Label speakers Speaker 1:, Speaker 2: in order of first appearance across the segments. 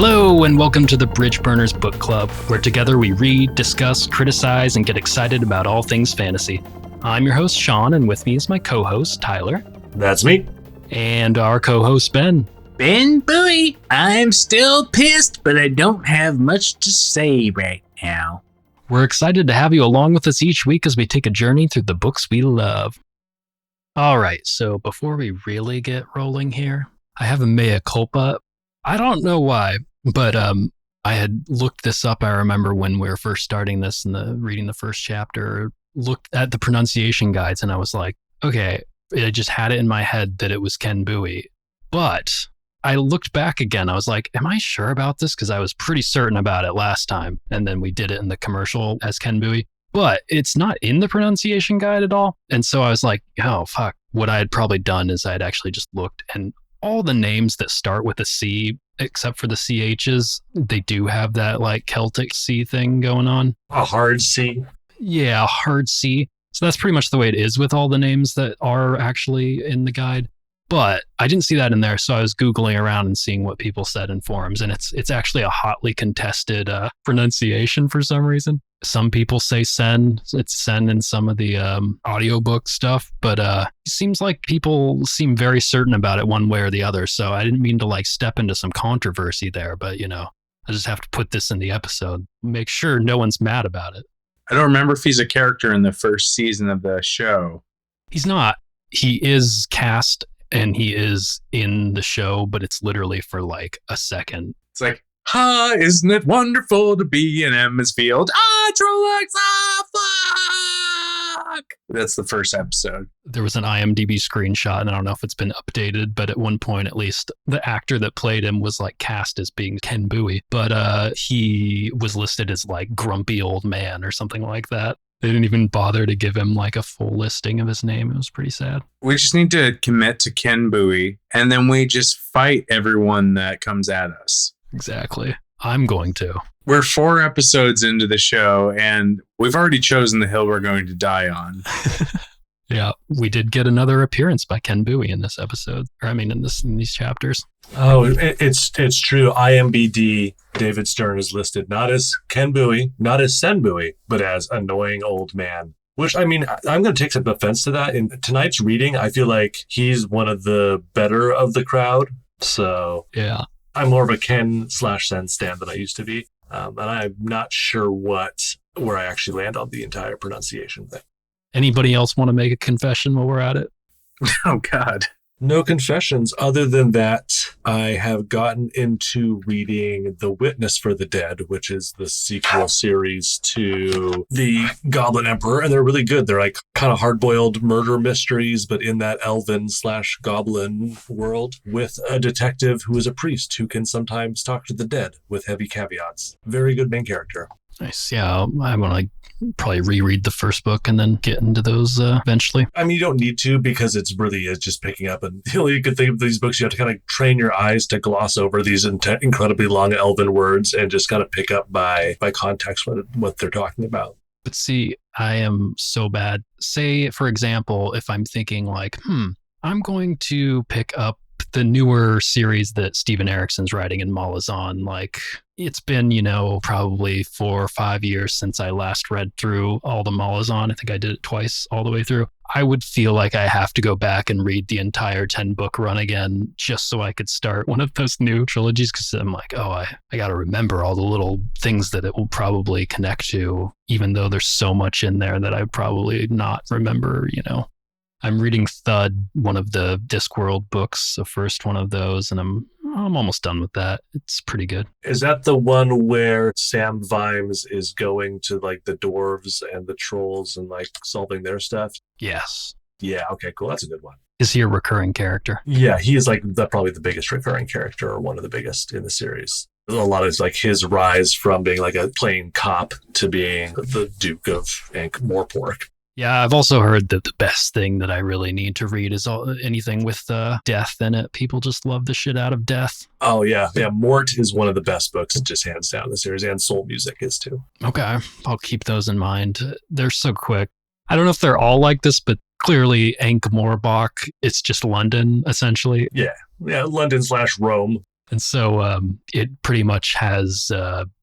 Speaker 1: Hello, and welcome to the Bridge Burners Book Club, where together we read, discuss, criticize, and get excited about all things fantasy. I'm your host, Sean, and with me is my co-host, Tyler.
Speaker 2: That's me.
Speaker 1: And our co-host, Ben.
Speaker 3: Cenn Buie, I'm still pissed, but I don't have much to say right now.
Speaker 1: We're excited to have you along with us each week as we take a journey through the books we love. All right, so before we really get rolling here, I have a mea culpa. I don't know why, but I had looked this up. I remember when we were first starting this and reading the first chapter, looked at the pronunciation guides, and I was like, okay, I just had it in my head that it was Cenn Buie. But I looked back again. I was like, am I sure about this? Because I was pretty certain about it last time. And then we did it in the commercial as Cenn Buie. But it's not in the pronunciation guide at all. And so I was like, oh, fuck. What I had probably done is I had actually just looked, and all the names that start with a C, except for the CHs, they do have that like Celtic C thing going on.
Speaker 2: A hard C.
Speaker 1: Yeah, a hard C. So that's pretty much the way it is with all the names that are actually in the guide. But I didn't see that in there, so I was Googling around and seeing what people said in forums, and it's actually a hotly contested pronunciation for some reason. Some people say Cenn. It's Cenn in some of the audiobook stuff, but it seems like people seem very certain about it one way or the other, so I didn't mean to like step into some controversy there, but I just have to put this in the episode. Make sure no one's mad about it.
Speaker 4: I don't remember if he's a character in the first season of the show.
Speaker 1: He's not. He is cast and he is in the show, but it's literally for like a second.
Speaker 4: It's like, isn't it wonderful to be in Emond? Trollocs, fuck! That's the first episode.
Speaker 1: There was an IMDb screenshot, and I don't know if it's been updated, but at one point, at least, the actor that played him was like cast as being Cenn Buie, but he was listed as like grumpy old man or something like that. They didn't even bother to give him like a full listing of his name. It was pretty sad.
Speaker 4: We just need to commit to Cenn Buie, and then we just fight everyone that comes at us.
Speaker 1: Exactly. I'm going to.
Speaker 4: We're 4 episodes into the show, and we've already chosen the hill we're going to die on.
Speaker 1: Yeah, we did get another appearance by Cenn Buie in this episode. Or I mean, in these chapters.
Speaker 2: Oh, it's true. IMBD David Stern is listed not as Cenn Buie, not as Cenn Buie, but as annoying old man. Which, I mean, I'm going to take some offense to that. In tonight's reading, I feel like he's one of the better of the crowd. So
Speaker 1: yeah,
Speaker 2: I'm more of a Ken/Cenn stan than I used to be. And I'm not sure where I actually land on the entire pronunciation thing.
Speaker 1: Anybody else want to make a confession while we're at it?
Speaker 4: Oh, God.
Speaker 2: No confessions other than that I have gotten into reading The Witness for the Dead, which is the sequel series to The Goblin Emperor, and they're really good. They're like kind of hard-boiled murder mysteries, but in that elven/goblin world with a detective who is a priest who can sometimes talk to the dead with heavy caveats. Very good main character.
Speaker 1: Nice. Yeah, I want to probably reread the first book and then get into those eventually.
Speaker 2: I mean, you don't need to because it's just picking up. And the only good thing of these books, you have to kind of train your eyes to gloss over these incredibly long elven words and just kind of pick up by context what they're talking about.
Speaker 1: But see, I am so bad. Say, for example, if I'm thinking like, I'm going to pick up the newer series that Steven Eriksen's writing in Malazan, like it's been, probably 4 or 5 years since I last read through all the Malazan. I think I did it twice all the way through. I would feel like I have to go back and read the entire 10-book run again just so I could start one of those new trilogies, because I'm like, I got to remember all the little things that it will probably connect to, even though there's so much in there that I probably not remember, I'm reading Thud, one of the Discworld books, the first one of those, and I'm almost done with that. It's pretty good.
Speaker 2: Is that the one where Sam Vimes is going to like the dwarves and the trolls and like solving their stuff?
Speaker 1: Yes.
Speaker 2: Yeah, okay, cool. That's a good one.
Speaker 1: Is he a recurring character?
Speaker 2: Yeah, he is like probably the biggest recurring character, or one of the biggest in the series. A lot of like his rise from being like a plain cop to being the Duke of Ankh-Morpork.
Speaker 1: Yeah, I've also heard that the best thing that I really need to read is anything with death in it. People just love the shit out of death.
Speaker 2: Oh, yeah. Yeah, Mort is one of the best books, just hands down in the series, and Soul Music is too.
Speaker 1: Okay, I'll keep those in mind. They're so quick. I don't know if they're all like this, but clearly Ankh-Morpork, it's just London, essentially.
Speaker 2: Yeah, London/Rome.
Speaker 1: And so it pretty much has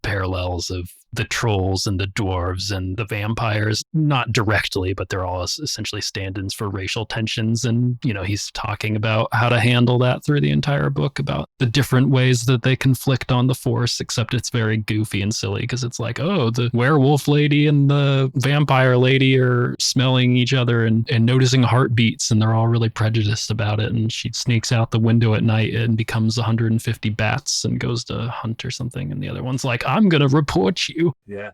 Speaker 1: parallels of the trolls and the dwarves and the vampires, not directly, but they're all essentially stand-ins for racial tensions. And, he's talking about how to handle that through the entire book, about the different ways that they conflict on the Force, except it's very goofy and silly because it's like, oh, the werewolf lady and the vampire lady are smelling each other and noticing heartbeats, and they're all really prejudiced about it. And she sneaks out the window at night and becomes 150 bats and goes to hunt or something. And the other one's like, I'm going to report you.
Speaker 2: Yeah,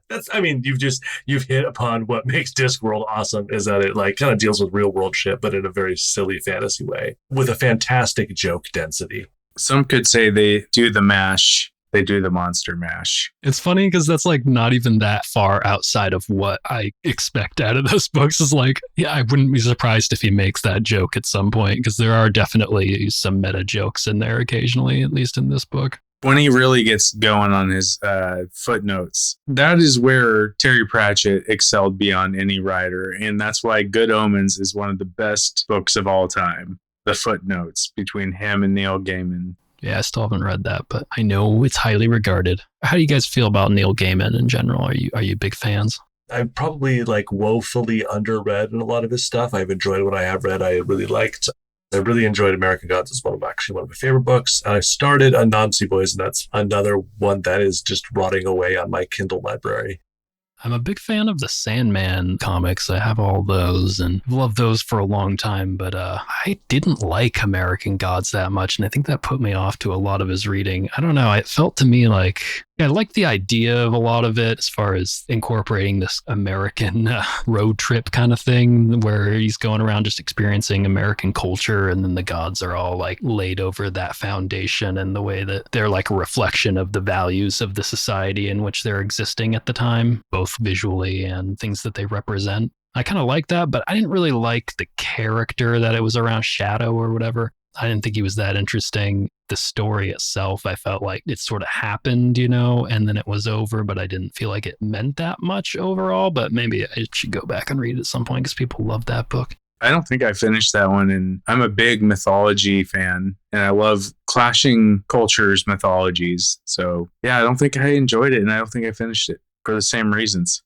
Speaker 2: you've hit upon what makes Discworld awesome, is that it like kind of deals with real world shit, but in a very silly fantasy way with a fantastic joke density.
Speaker 4: Some could say they do the mash. They do the monster mash.
Speaker 1: It's funny because that's like not even that far outside of what I expect out of those books. Is like, yeah, I wouldn't be surprised if he makes that joke at some point, because there are definitely some meta jokes in there occasionally, at least in this book.
Speaker 4: When he really gets going on his footnotes, that is where Terry Pratchett excelled beyond any writer. And that's why Good Omens is one of the best books of all time. The footnotes between him and Neil Gaiman.
Speaker 1: Yeah, I still haven't read that, but I know it's highly regarded. How do you guys feel about Neil Gaiman in general? Are you big fans?
Speaker 2: I'm probably like woefully underread in a lot of his stuff. I've enjoyed what I have read. I really liked. I really enjoyed American Gods. It's one of my favorite books. I started Anansi Boys, and that's another one that is just rotting away on my Kindle library.
Speaker 1: I'm a big fan of the Sandman comics. I have all those and loved those for a long time, but I didn't like American Gods that much, and I think that put me off to a lot of his reading. I don't know. It felt to me like I liked the idea of a lot of it as far as incorporating this American road trip kind of thing where he's going around just experiencing American culture, and then the gods are all like laid over that foundation, and the way that they're like a reflection of the values of the society in which they're existing at the time, both visually and things that they represent. I kind of like that, but I didn't really like the character that it was around Shadow or whatever. I didn't think he was that interesting. The story itself, I felt like it sort of happened, and then it was over, but I didn't feel like it meant that much overall. But maybe I should go back and read it at some point because people love that book.
Speaker 4: I don't think I finished that one, and I'm a big mythology fan, and I love clashing cultures, mythologies. So yeah, I don't think I enjoyed it, and I don't think I finished it for the same reasons.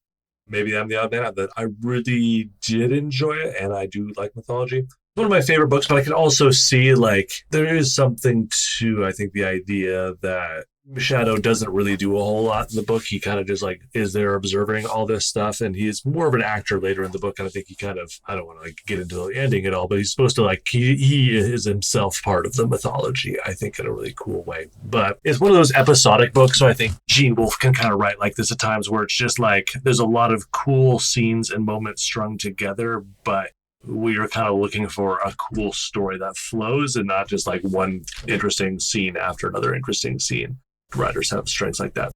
Speaker 2: Maybe I'm the odd man out that I really did enjoy it, and I do like mythology. One of my favorite books, but I can also see like there is something to, I think, the idea that Shadow doesn't really do a whole lot in the book. He kind of just like is there observing all this stuff, and he's more of an actor later in the book. And I think he kind of, I don't want to like get into the ending at all, but he's supposed to like he is himself part of the mythology, I think, in a really cool way. But it's one of those episodic books, so I think Gene Wolfe can kind of write like this at times, where it's just like there's a lot of cool scenes and moments strung together, but we are kind of looking for a cool story that flows and not just like one interesting scene after another interesting scene. Writers have strengths like that.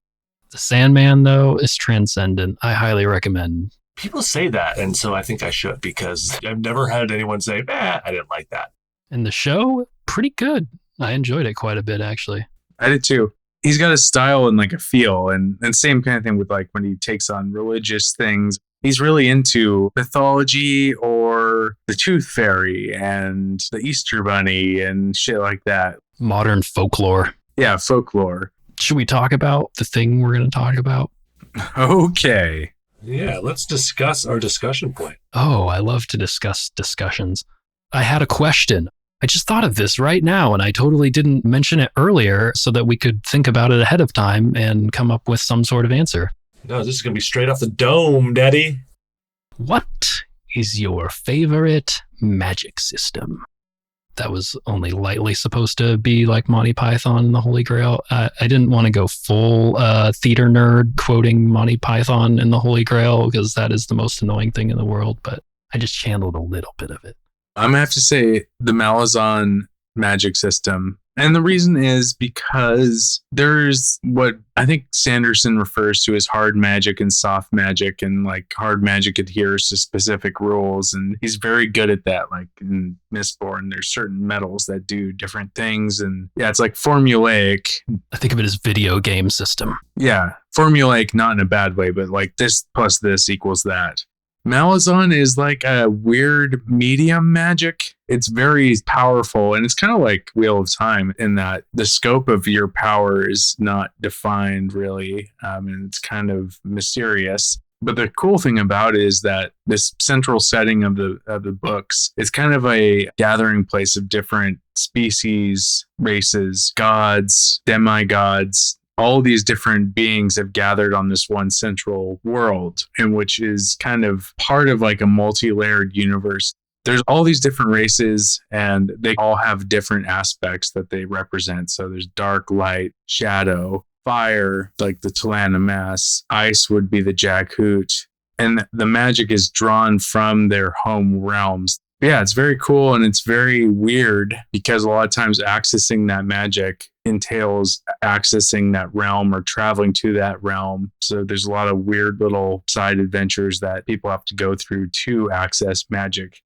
Speaker 1: The Sandman, though, is transcendent. I highly recommend.
Speaker 2: People say that, and so I think I should, because I've never had anyone say, I didn't like that.
Speaker 1: And the show, pretty good. I enjoyed it quite a bit, actually.
Speaker 4: I did too. He's got a style and like a feel, and same kind of thing with like when he takes on religious things. He's really into mythology or the Tooth Fairy and the Easter Bunny and shit like that.
Speaker 1: Modern folklore.
Speaker 4: Yeah, folklore.
Speaker 1: Should we talk about the thing we're going to talk about?
Speaker 4: Okay.
Speaker 2: Yeah, let's discuss our discussion point.
Speaker 1: Oh, I love to discuss discussions. I had a question. I just thought of this right now, and I totally didn't mention it earlier so that we could think about it ahead of time and come up with some sort of answer.
Speaker 2: No, this is going to be straight off the dome, Daddy.
Speaker 1: What is your favorite magic system? That was only lightly supposed to be like Monty Python and the Holy Grail. I didn't want to go full theater nerd quoting Monty Python and the Holy Grail, because that is the most annoying thing in the world, but I just channeled a little bit of it.
Speaker 4: I'm going to have to say the Malazan magic system. And the reason is because there's what I think Sanderson refers to as hard magic and soft magic, and like hard magic adheres to specific rules. And he's very good at that. Like in Mistborn, there's certain metals that do different things. And yeah, it's like formulaic.
Speaker 1: I think of it as video game system.
Speaker 4: Yeah, formulaic, not in a bad way, but like this plus this equals that. Malazan is like a weird medium magic. It's very powerful, and it's kind of like Wheel of Time in that the scope of your power is not defined really, and it's kind of mysterious. But the cool thing about it is that this central setting of the books is kind of a gathering place of different species, races, gods, demigods. All these different beings have gathered on this one central world, in which is kind of part of like a multi-layered universe. There's all these different races, and they all have different aspects that they represent. So there's dark, light, shadow, fire, like the Talana Mass, ice would be the Jackhoot, and the magic is drawn from their home realms. Yeah, it's very cool, and it's very weird because a lot of times accessing that magic entails accessing that realm or traveling to that realm. So there's a lot of weird little side adventures that people have to go through to access magic.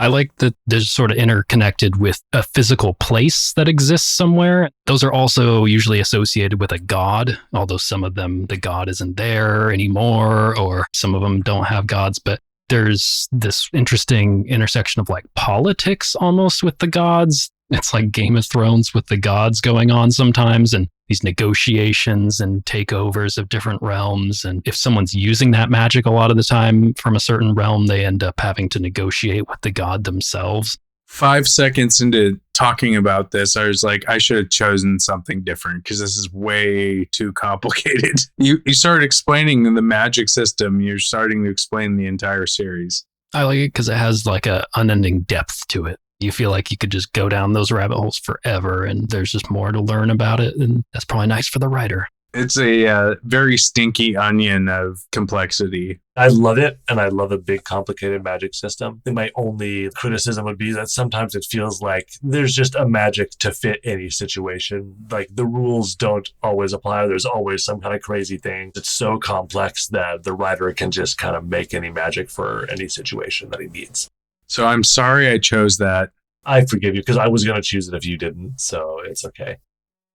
Speaker 1: I like that they're sort of interconnected with a physical place that exists somewhere. Those are also usually associated with a god, although some of them, the god isn't there anymore, or some of them don't have gods. But there's this interesting intersection of like politics almost with the gods. It's like Game of Thrones with the gods going on sometimes, and these negotiations and takeovers of different realms. And if someone's using that magic a lot of the time from a certain realm, they end up having to negotiate with the god themselves.
Speaker 4: 5 seconds into talking about this, I was like, I should have chosen something different because this is way too complicated. You started explaining the magic system. You're starting to explain the entire series.
Speaker 1: I like it because it has like a unending depth to it. You feel like you could just go down those rabbit holes forever, and there's just more to learn about it. And that's probably nice for the writer.
Speaker 4: It's a very stinky onion of complexity.
Speaker 2: I love it, and I love a big, complicated magic system. And my only criticism would be that sometimes it feels like there's just a magic to fit any situation. Like the rules don't always apply. There's always some kind of crazy thing. It's so complex that the writer can just kind of make any magic for any situation that he needs.
Speaker 4: So I'm sorry I chose that.
Speaker 2: I forgive you because I was going to choose it if you didn't, so it's okay.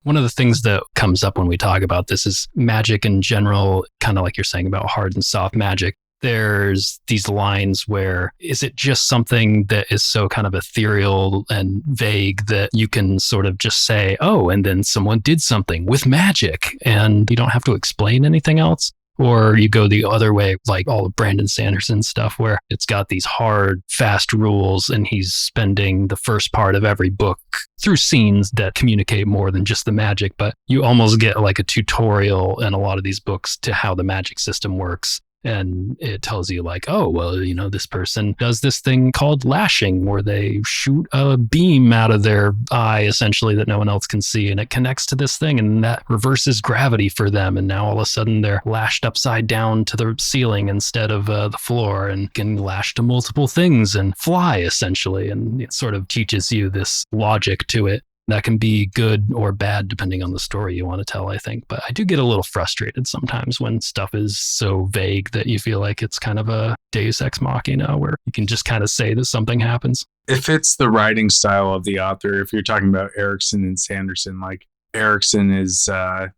Speaker 1: One of the things that comes up when we talk about this is magic in general, kind of like you're saying about hard and soft magic. There's these lines where is it just something that is so kind of ethereal and vague that you can sort of just say, oh, and then someone did something with magic and you don't have to explain anything else? Or you go the other way, like all of Brandon Sanderson's stuff, where it's got these hard, fast rules, and he's spending the first part of every book through scenes that communicate more than just the magic. But you almost get like a tutorial in a lot of these books to how the magic system works. And it tells you like, oh, well, you know, this person does this thing called lashing where they shoot a beam out of their eye, essentially, that no one else can see. And it connects to this thing and that reverses gravity for them. And now all of a sudden they're lashed upside down to the ceiling instead of the floor and can lash to multiple things and fly, essentially. And it sort of teaches you this logic to it. That can be good or bad depending on the story you want to tell, I think. But I do get a little frustrated sometimes when stuff is so vague that you feel like it's kind of a deus ex machina where you can just kind of say that something happens.
Speaker 4: It fits the writing style of the author. If you're talking about Erickson and Sanderson, like Erickson is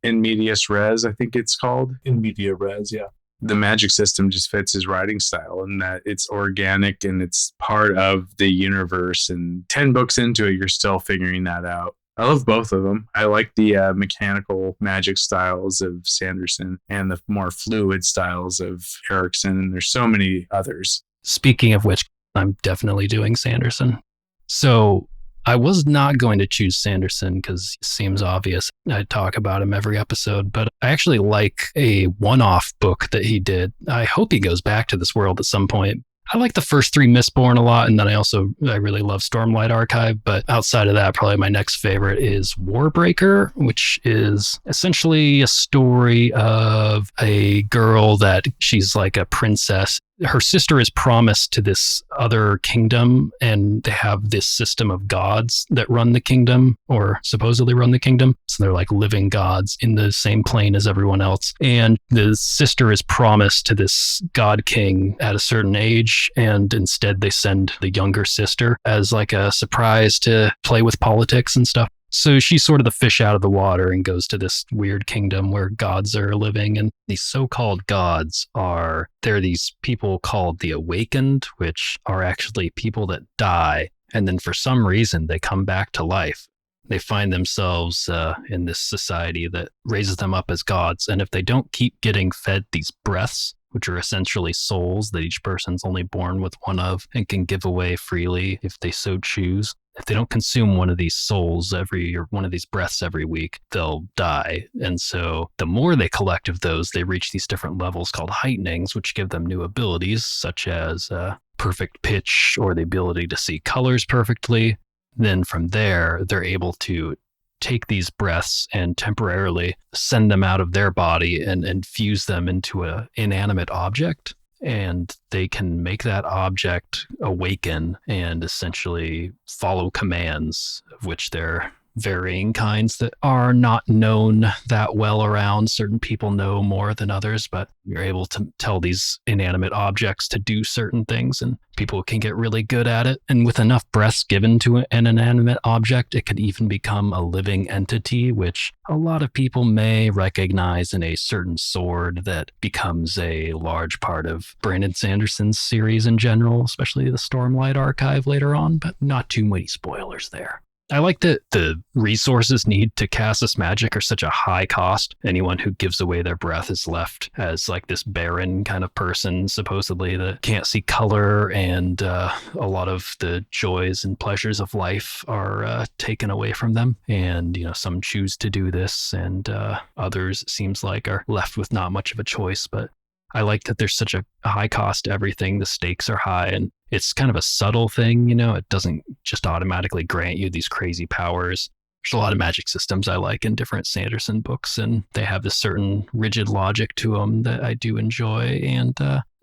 Speaker 4: in medias res, I think it's called.
Speaker 2: In media res, yeah.
Speaker 4: The magic system just fits his writing style and that it's organic and it's part of the universe. And 10 books into it, you're still figuring that out. I love both of them. I like the mechanical magic styles of Sanderson and the more fluid styles of Erickson. And there's so many others.
Speaker 1: Speaking of which, I'm definitely doing Sanderson. So I was not going to choose Sanderson because it seems obvious. I talk about him every episode, but I actually like a one-off book that he did. I hope he goes back to this world at some point. I like the first 3 Mistborn a lot, and then I really love Stormlight Archive, but outside of that, probably my next favorite is Warbreaker, which is essentially a story of a girl that she's like a princess. Her sister is promised to this other kingdom, and they have this system of gods that run the kingdom, or supposedly run the kingdom. So they're like living gods in the same plane as everyone else. And the sister is promised to this god king at a certain age, and instead they send the younger sister as like a surprise to play with politics and stuff. So she's sort of the fish out of the water and goes to this weird kingdom where gods are living. And these so-called gods they're these people called the Awakened, which are actually people that die And then for some reason, they come back to life. They find themselves in this society that raises them up as gods. And if they don't keep getting fed these breaths, which are essentially souls that each person's only born with one of and can give away freely if they so choose, if they don't consume one of these souls or one of these breaths every week, they'll die. And so the more they collect of those, they reach these different levels called heightenings, which give them new abilities such as perfect pitch or the ability to see colors perfectly. Then from there, they're able to take these breaths and temporarily send them out of their body and fuse them into an inanimate object. And they can make that object awaken and essentially follow commands, of which they're varying kinds that are not known that well around. Certain people know more than others, but you're able to tell these inanimate objects to do certain things, and people can get really good at it. And with enough breaths given to an inanimate object, it can even become a living entity, which a lot of people may recognize in a certain sword that becomes a large part of Brandon Sanderson's series in general, especially the Stormlight Archive later on, but not too many spoilers there. I like that the resources needed to cast this magic are such a high cost. Anyone who gives away their breath is left as like this barren kind of person, supposedly, that can't see color, and a lot of the joys and pleasures of life are taken away from them. And, some choose to do this, and others, it seems like, are left with not much of a choice. But I like that there's such a high cost to everything. The stakes are high, and it's kind of a subtle thing, it doesn't just automatically grant you these crazy powers. There's a lot of magic systems I like in different Sanderson books, and they have this certain rigid logic to them that I do enjoy. And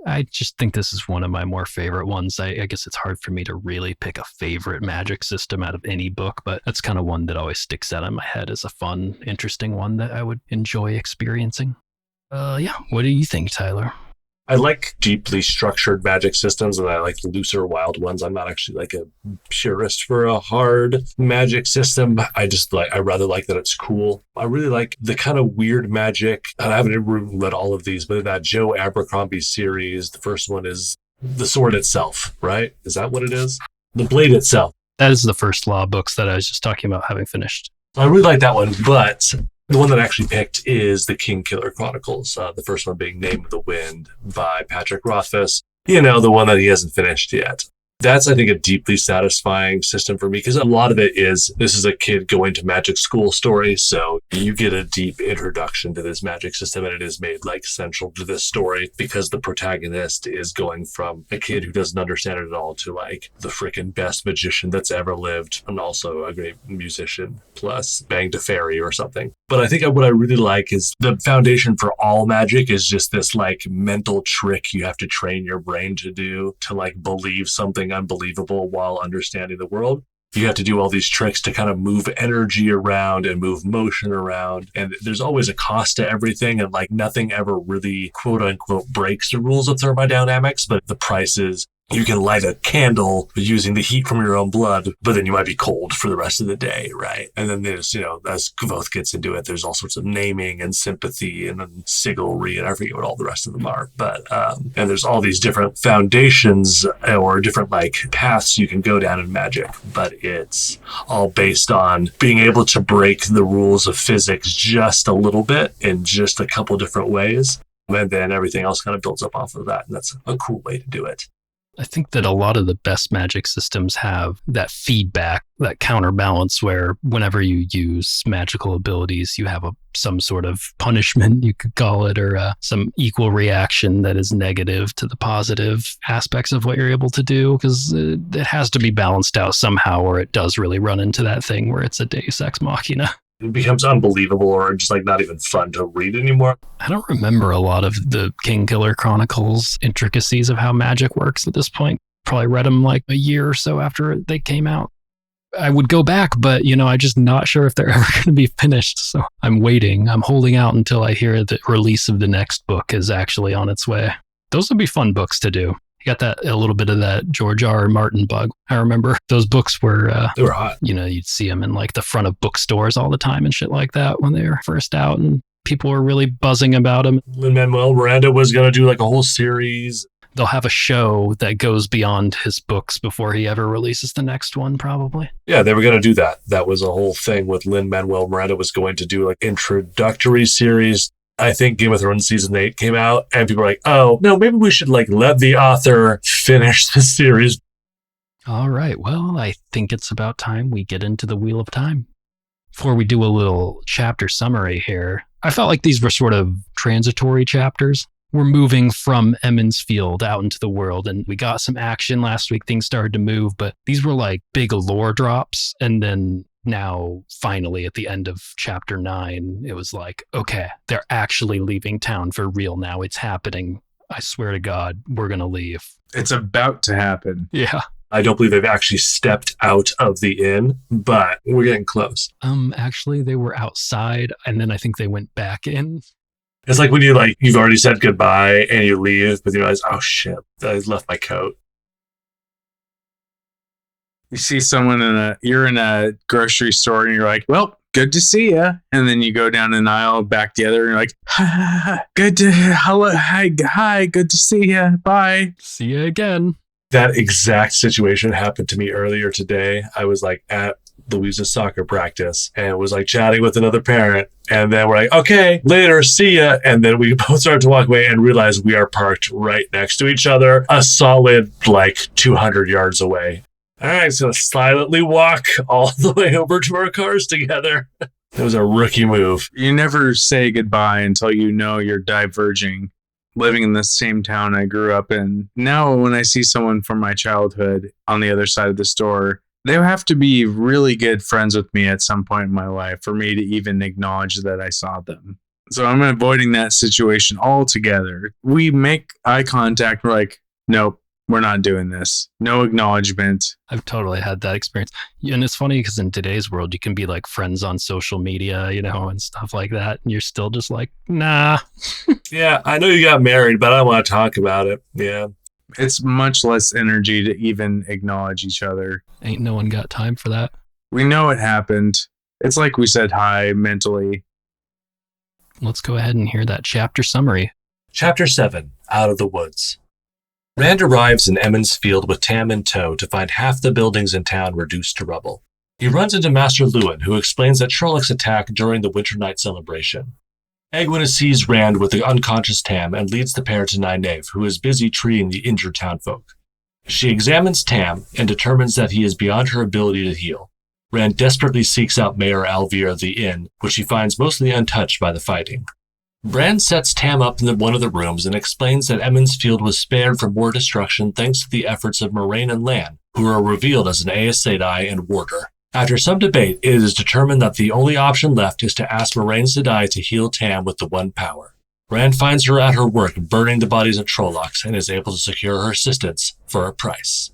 Speaker 1: I just think this is one of my more favorite ones. I guess it's hard for me to really pick a favorite magic system out of any book, but that's kind of one that always sticks out in my head as a fun, interesting one that I would enjoy experiencing. What do you think, Tyler?
Speaker 2: I like deeply structured magic systems, and I like looser, wild ones. I'm not actually like a purist for a hard magic system. I rather like that it's cool. I really like the kind of weird magic. I haven't read all of these, but in that Joe Abercrombie series, the first one is the sword itself, right? Is that what it is? The blade itself.
Speaker 1: That is the first Law books that I was just talking about having finished.
Speaker 2: I really like that one, but the one that I actually picked is the Kingkiller Chronicles, the first one being Name of the Wind by Patrick Rothfuss, the one that he hasn't finished yet. That's, I think, a deeply satisfying system for me, because a lot of it is, this is a kid going to magic school story, so you get a deep introduction to this magic system, and it is made central to this story, because the protagonist is going from a kid who doesn't understand it at all to the frickin' best magician that's ever lived, and also a great musician, plus banged a fairy or something. But I think what I really like is the foundation for all magic is just this mental trick you have to train your brain to do to believe something unbelievable while understanding the world. You have to do all these tricks to kind of move energy around and move motion around. And there's always a cost to everything. And nothing ever really, quote unquote, breaks the rules of thermodynamics. But the price is, you can light a candle using the heat from your own blood, but then you might be cold for the rest of the day, right? And then there's, as Kvoth gets into it, there's all sorts of naming and sympathy and then sigilry, and I forget what all the rest of them are. But, and there's all these different foundations or different paths you can go down in magic, but it's all based on being able to break the rules of physics just a little bit in just a couple different ways. And then everything else kind of builds up off of that. And that's a cool way to do it.
Speaker 1: I think that a lot of the best magic systems have that feedback, that counterbalance, where whenever you use magical abilities, you have some sort of punishment, you could call it, or some equal reaction that is negative to the positive aspects of what you're able to do, because it has to be balanced out somehow, or it does really run into that thing where it's a deus ex machina.
Speaker 2: It becomes unbelievable or just not even fun to read anymore.
Speaker 1: I don't remember a lot of the Kingkiller Chronicles intricacies of how magic works at this point. Probably read them a year or so after they came out. I would go back, but I'm just not sure if they're ever going to be finished. So I'm waiting. I'm holding out until I hear the release of the next book is actually on its way. Those would be fun books to do. You got a little bit of that George R. R. Martin bug. I remember those books were,
Speaker 2: they were hot.
Speaker 1: You'd see them in the front of bookstores all the time and shit like that when they were first out, and people were really buzzing about them.
Speaker 2: Lin-Manuel Miranda was going to do a whole series.
Speaker 1: they'll have a show that goes beyond his books before he ever releases the next one, probably.
Speaker 2: Yeah, they were going to do that. That was a whole thing with Lin-Manuel Miranda was going to do like introductory series. I think Game of Thrones season 8 came out and people were like, oh, no, maybe we should like let the author finish the series.
Speaker 1: All right. Well, I think it's about time we get into the Wheel of Time. Before we do a little chapter summary here, I felt like these were sort of transitory chapters. We're moving from Emond's Field out into the world, and we got some action last week. Things started to move, but these were like big lore drops. And then now, finally, at the end of chapter 9, it was like, okay, they're actually leaving town for real now. It's happening. I swear to God, we're going to leave.
Speaker 4: It's about to happen.
Speaker 1: Yeah.
Speaker 2: I don't believe they've actually stepped out of the inn, but we're getting close.
Speaker 1: Actually, they were outside, and then I think they went back in.
Speaker 2: It's like when you've already said goodbye and you leave, but you realize, oh shit, I left my coat.
Speaker 4: You see someone you're in a grocery store and you're like, well, good to see ya. And then you go down an aisle back the other and you're like, hi, good to see ya. Bye.
Speaker 1: See you again.
Speaker 2: That exact situation happened to me earlier today. I was like at Louisa's soccer practice and was like chatting with another parent. And then we're like, okay, later, see ya. And then we both started to walk away and realize we are parked right next to each other, a solid like 200 yards away. All right, so silently walk all the way over to our cars together. It was a rookie move.
Speaker 4: You never say goodbye until you know you're diverging. Living in the same town I grew up in. Now, when I see someone from my childhood on the other side of the store, they have to be really good friends with me at some point in my life for me to even acknowledge that I saw them. So I'm avoiding that situation altogether. We make eye contact. We're like, nope, we're not doing this. No acknowledgement.
Speaker 1: I've totally had that experience. And it's funny because in today's world, you can be like friends on social media, and stuff like that. And you're still just like, nah.
Speaker 2: Yeah, I know you got married, but I don't want to talk about it. Yeah.
Speaker 4: It's much less energy to even acknowledge each other.
Speaker 1: Ain't no one got time for that.
Speaker 4: We know it happened. It's like we said hi mentally.
Speaker 1: Let's go ahead and hear that chapter summary.
Speaker 2: Chapter 7, Out of the Woods. Rand arrives in Emond's Field with Tam in tow to find half the buildings in town reduced to rubble. He runs into Master Lewin, who explains that Trollocs attacked during the Winter Night celebration. Egwene sees Rand with the unconscious Tam and leads the pair to Nynaeve, who is busy treating the injured townfolk. She examines Tam and determines that he is beyond her ability to heal. Rand desperately seeks out Mayor Alvier of the inn, which she finds mostly untouched by the fighting. Bran sets Tam up in one of the rooms and explains that Emond's Field was spared from more destruction thanks to the efforts of Moiraine and Lan, who are revealed as an Aes Sedai and warder. After some debate, it is determined that the only option left is to ask Moiraine Sedai to heal Tam with the One Power. Rand finds her at her work burning the bodies of Trollocs and is able to secure her assistance for a price.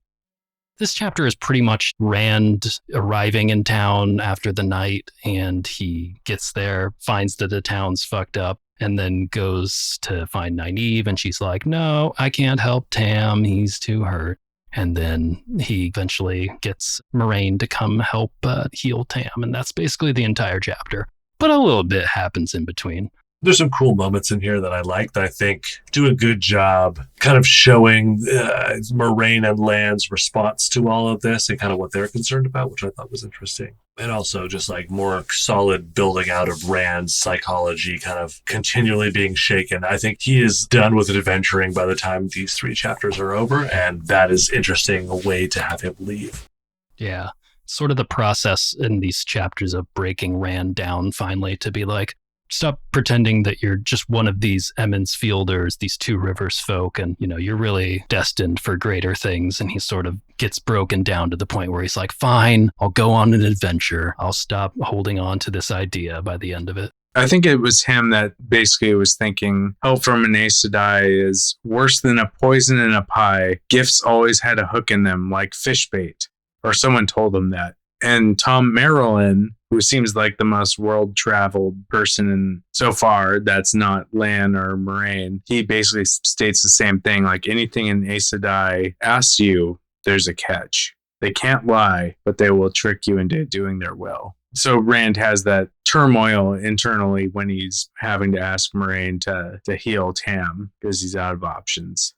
Speaker 1: This chapter is pretty much Rand arriving in town after the night, and he gets there, finds that the town's fucked up, and then goes to find Nynaeve, and she's like, no, I can't help Tam, he's too hurt. And then he eventually gets Moiraine to come help heal Tam, and that's basically the entire chapter. But a little bit happens in between.
Speaker 2: There's some cool moments in here that I like that I think do a good job kind of showing Moiraine and Lan's response to all of this and kind of what they're concerned about, which I thought was interesting. And also just like more solid building out of Rand's psychology kind of continually being shaken. I think he is done with adventuring by the time these 3 chapters are over, and that is interesting, a way to have him leave.
Speaker 1: Yeah, sort of the process in these chapters of breaking Rand down finally to be like, stop pretending that you're just one of these Emond's Fielders, these Two Rivers folk, and, you're really destined for greater things. And he sort of gets broken down to the point where he's like, fine, I'll go on an adventure. I'll stop holding on to this idea by the end of it.
Speaker 4: I think it was him that basically was thinking, help from an Aes Sedai is worse than a poison in a pie. Gifts always had a hook in them, like fish bait. Or someone told him that. And Tom Merrilin, who seems like the most world-traveled person in so far that's not Lan or Moiraine, he basically states the same thing. Like anything an Aes Sedai asks you, there's a catch. They can't lie, but they will trick you into doing their will. So Rand has that turmoil internally when he's having to ask Moiraine to heal Tam because he's out of options.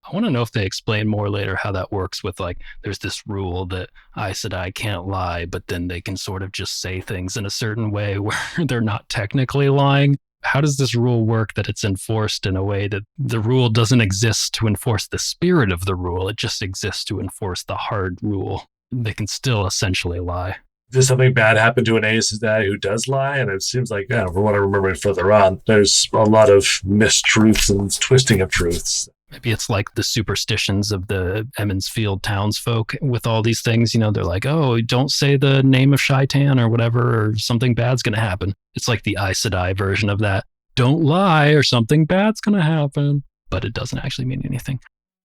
Speaker 1: I want to know if they explain more later how that works with, like, there's this rule that Aes Sedai can't lie, but then they can sort of just say things in a certain way where they're not technically lying. How does this rule work that it's enforced in a way that the rule doesn't exist to enforce the spirit of the rule? It just exists to enforce the hard rule. They can still essentially lie.
Speaker 2: Does something bad happen to an Aes Sedai who does lie? And it seems like, from what I remember further on, there's a lot of mistruths and twisting of truths.
Speaker 1: Maybe it's like the superstitions of the Emond's Field townsfolk with all these things. You know, they're like, oh, don't say the name of Shaitan or whatever, or something bad's going to happen. It's like the Aes Sedai version of that. Don't lie or something bad's going to happen. But it doesn't actually mean anything.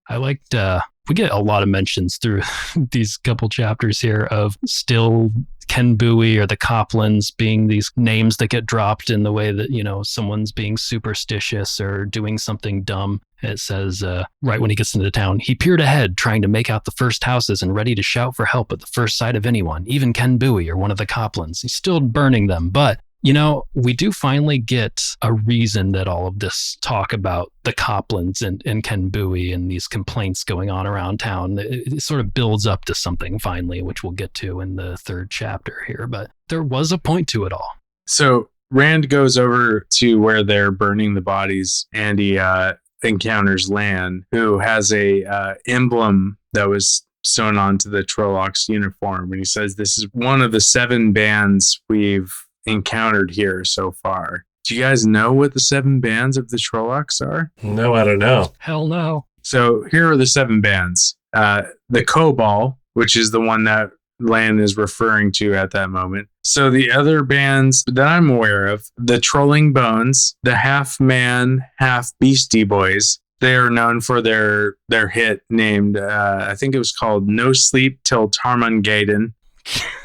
Speaker 1: I liked, we get a lot of mentions through these couple chapters here of still Cenn Buie or the Coplans being these names that get dropped in the way that, you know, someone's being superstitious or doing something dumb. It says, right when he gets into the town, he peered ahead, trying to make out the first houses and ready to shout for help at the first sight of anyone, even Cenn Buie or one of the Coplans. He's still burning them, but you know, we do finally get a reason that all of this talk about the Coplans and Cenn Buie and these complaints going on around town, it sort of builds up to something finally, which we'll get to in the third chapter here. But there was a point to it all.
Speaker 4: So Rand goes over to where they're burning the bodies, and he encounters Lan, who has a emblem that was sewn onto the Trollocs uniform. And he says, this is one of the 7 bands we've encountered here so far. Do you guys know what the 7 bands of the Trollocs are?
Speaker 2: No, I don't know.
Speaker 1: Hell no.
Speaker 4: So here are the 7 bands. The Cobalt, which is the one that Lan is referring to at that moment. So the other bands that I'm aware of, the Trolling Bones, the Half Man, Half Beastie Boys. They are known for their hit named, I think it was called No Sleep Till Tarmangaden.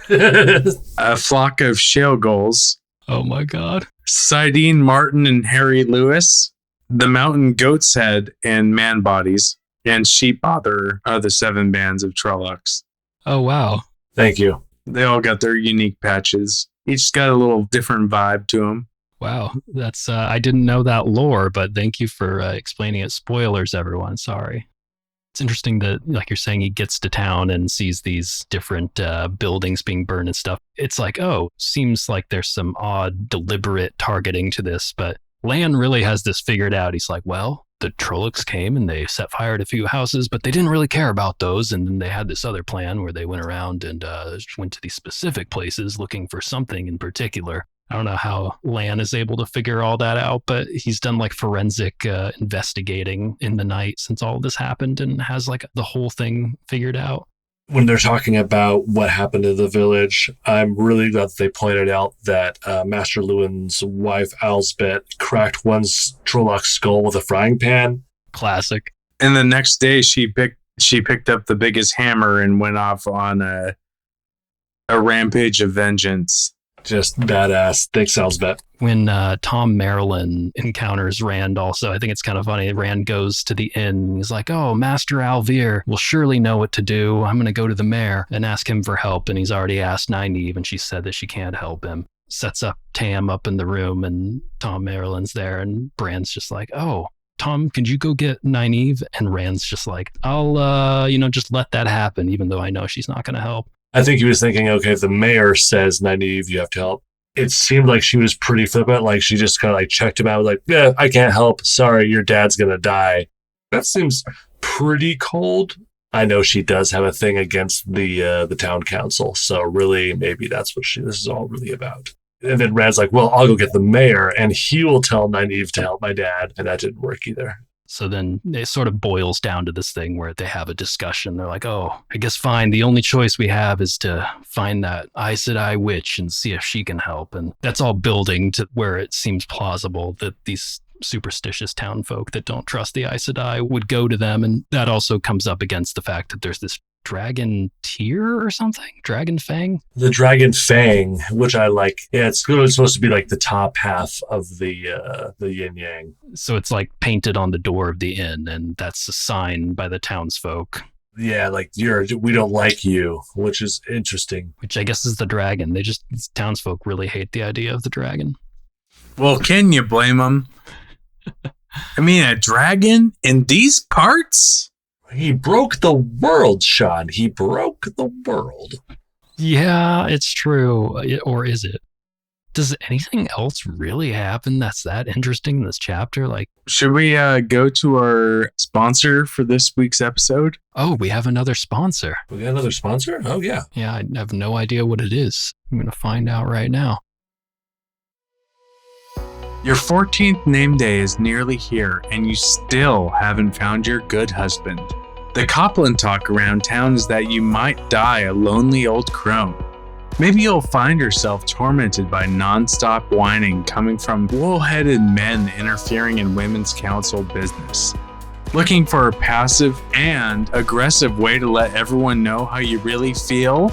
Speaker 4: A Flock of Shale Gulls.
Speaker 1: Oh my God.
Speaker 4: Sidene Martin and Harry Lewis. The Mountain Goat's Head and Man Bodies. And Sheep Bother are the 7 bands of Trollocs.
Speaker 1: Oh, wow.
Speaker 2: Thank you.
Speaker 4: They all got their unique patches. Each got a little different vibe to them.
Speaker 1: Wow. That's, I didn't know that lore, but thank you for explaining it. Spoilers, everyone. Sorry. It's interesting that, like you're saying, he gets to town and sees these different buildings being burned and stuff. It's like, oh, seems like there's some odd, deliberate targeting to this, but Lan really has this figured out. He's like, well, the Trollocs came and they set fire to a few houses, but they didn't really care about those. And then they had this other plan where they went around and went to these specific places looking for something in particular. I don't know how Lan is able to figure all that out, but he's done like forensic investigating in the night since all of this happened and has like the whole thing figured out.
Speaker 2: When they're talking about what happened to the village, I'm really glad that they pointed out that Master Lewin's wife, Alsbeth, cracked one Trolloc skull with a frying pan.
Speaker 1: Classic.
Speaker 4: And the next day she picked up the biggest hammer and went off on a rampage of vengeance.
Speaker 2: Just badass. Thanks, Alsbeth.
Speaker 1: When Tom Marilyn encounters Rand also, I think it's kind of funny. Rand goes to the inn and he's like, oh, Master Alvear will surely know what to do. I'm going to go to the mayor and ask him for help. And he's already asked Nynaeve and she said that she can't help him. Sets up Tam up in the room and Tom Marilyn's there and Bran's just like, oh, Tom, could you go get Nynaeve? And Rand's just like, I'll, just let that happen, even though I know she's not going to help.
Speaker 2: I think he was thinking, okay, if the mayor says, Nynaeve, you have to help. It seemed like she was pretty flippant. Like she just kind of like checked him out. Like, yeah, I can't help. Sorry, your dad's going to die. That seems pretty cold. I know she does have a thing against the town council. So really, maybe that's what this is all really about. And then Rand's like, well, I'll go get the mayor and he will tell Nynaeve to help my dad. And that didn't work either.
Speaker 1: So then it sort of boils down to this thing where they have a discussion. They're like, oh, I guess fine. The only choice we have is to find that Aes Sedai witch and see if she can help. And that's all building to where it seems plausible that these superstitious town folk that don't trust the Aes Sedai would go to them. And that also comes up against the fact that there's this dragon tear or something? Dragon fang?
Speaker 2: The dragon fang, which I like. Yeah, it's really supposed to be like the top half of the yin yang.
Speaker 1: So it's like painted on the door of the inn, and that's a sign by the townsfolk.
Speaker 2: Yeah, like we don't like you, which is interesting.
Speaker 1: Which I guess is the dragon. These townsfolk really hate the idea of the dragon.
Speaker 4: Well, can you blame them? I mean, a dragon in these parts?
Speaker 2: He broke the world, Sean. He broke the world.
Speaker 1: Yeah, it's true. Or is it? Does anything else really happen that's that interesting in this chapter? Like,
Speaker 4: should we go to our sponsor for this week's episode?
Speaker 1: Oh, we have another sponsor.
Speaker 2: We got another sponsor? Oh, yeah.
Speaker 1: Yeah, I have no idea what it is. I'm going to find out right now.
Speaker 4: Your 14th name day is nearly here, and you still haven't found your good husband. The Copland talk around town is that you might die a lonely old crone. Maybe you'll find yourself tormented by non-stop whining coming from bull-headed men interfering in women's council business. Looking for a passive and aggressive way to let everyone know how you really feel?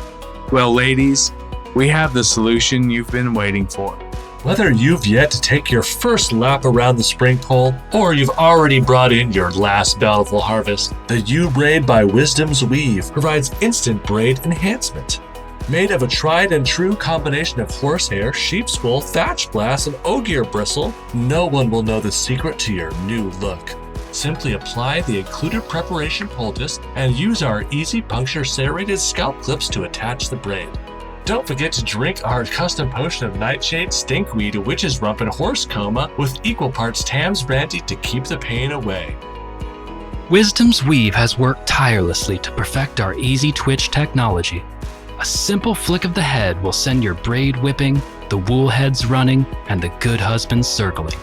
Speaker 4: Well, ladies, we have the solution you've been waiting for.
Speaker 2: Whether you've yet to take your first lap around the spring pole, or you've already brought in your last bountiful harvest, the U-Braid by Wisdom's Weave provides instant braid enhancement. Made of a tried and true combination of horsehair, sheep's wool, thatch glass, and ogier bristle, no one will know the secret to your new look. Simply apply the included preparation poultice and use our easy puncture serrated scalp clips to attach the braid. Don't forget to drink our custom potion of nightshade, stinkweed, witch's rump, and horse coma with equal parts Tams brandy to keep the pain away.
Speaker 1: Wisdom's Weave has worked tirelessly to perfect our easy twitch technology. A simple flick of the head will send your braid whipping, the wool heads running, and the good husbands circling.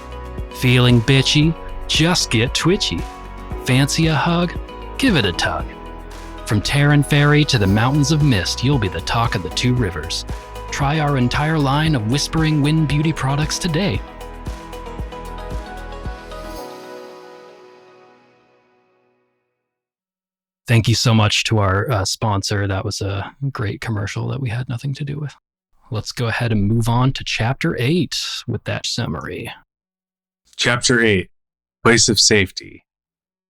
Speaker 1: Feeling bitchy? Just get twitchy. Fancy a hug? Give it a tug. From Terran Ferry to the Mountains of Mist, you'll be the talk of the two rivers. Try our entire line of Whispering Wind beauty products today. Thank you so much to our sponsor. That was a great commercial that we had nothing to do with. Let's go ahead and move on to Chapter 8 with that summary.
Speaker 4: Chapter 8, Place of Safety.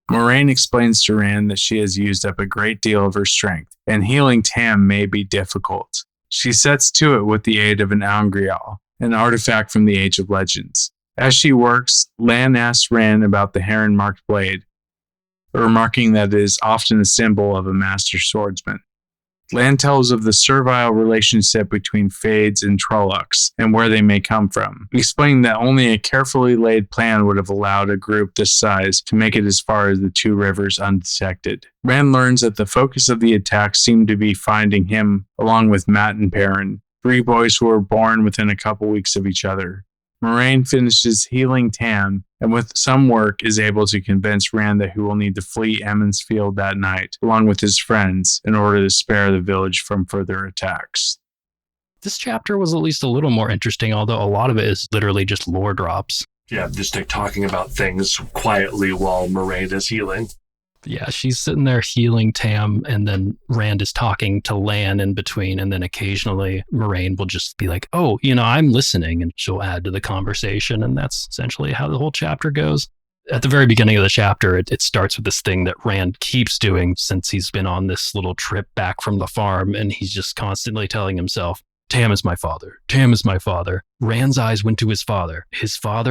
Speaker 4: Moraine explains to Rand that she has used up a great deal of her strength, and healing Tam may be difficult. She sets to it with the aid of an Angreal, an artifact from the Age of Legends. As she works, Lan asks Rand about the heron-marked blade, remarking that it is often a symbol of a master swordsman. Lan tells of the servile relationship between Fades and Trollocs and where they may come from, explaining that only a carefully laid plan would have allowed a group this size to make it as far as the two rivers undetected. Rand learns that the focus of the attack seemed to be finding him along with Matt and Perrin, three boys who were born within a couple weeks of each other. Moraine finishes healing Tam, and with some work is able to convince Rand that he will need to flee Emond's Field that night, along with his friends, in order to spare the village from further attacks.
Speaker 1: This chapter was at least a little more interesting, although a lot of it is literally just lore drops.
Speaker 2: Yeah, just like talking about things quietly while Moraine is healing.
Speaker 1: Yeah, she's sitting there healing Tam, and then Rand is talking to Lan in between, and then occasionally Moraine will just be like, oh, I'm listening, and she'll add to the conversation, and that's essentially how the whole chapter goes. At the very beginning of the chapter, it starts with this thing that Rand keeps doing since he's been on this little trip back from the farm, and he's just constantly telling himself, Tam is my father. Tam is my father. Rand's eyes went to his father,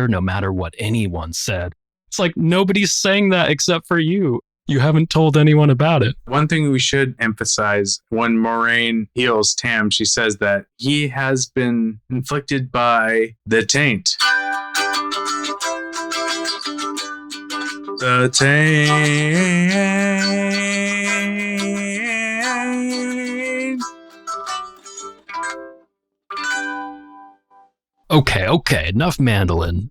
Speaker 1: no matter what anyone said. It's like, nobody's saying that except for you. You haven't told anyone about it.
Speaker 4: One thing we should emphasize, when Moraine heals Tam, she says that he has been inflicted by the taint. The taint.
Speaker 1: Okay, enough mandolin.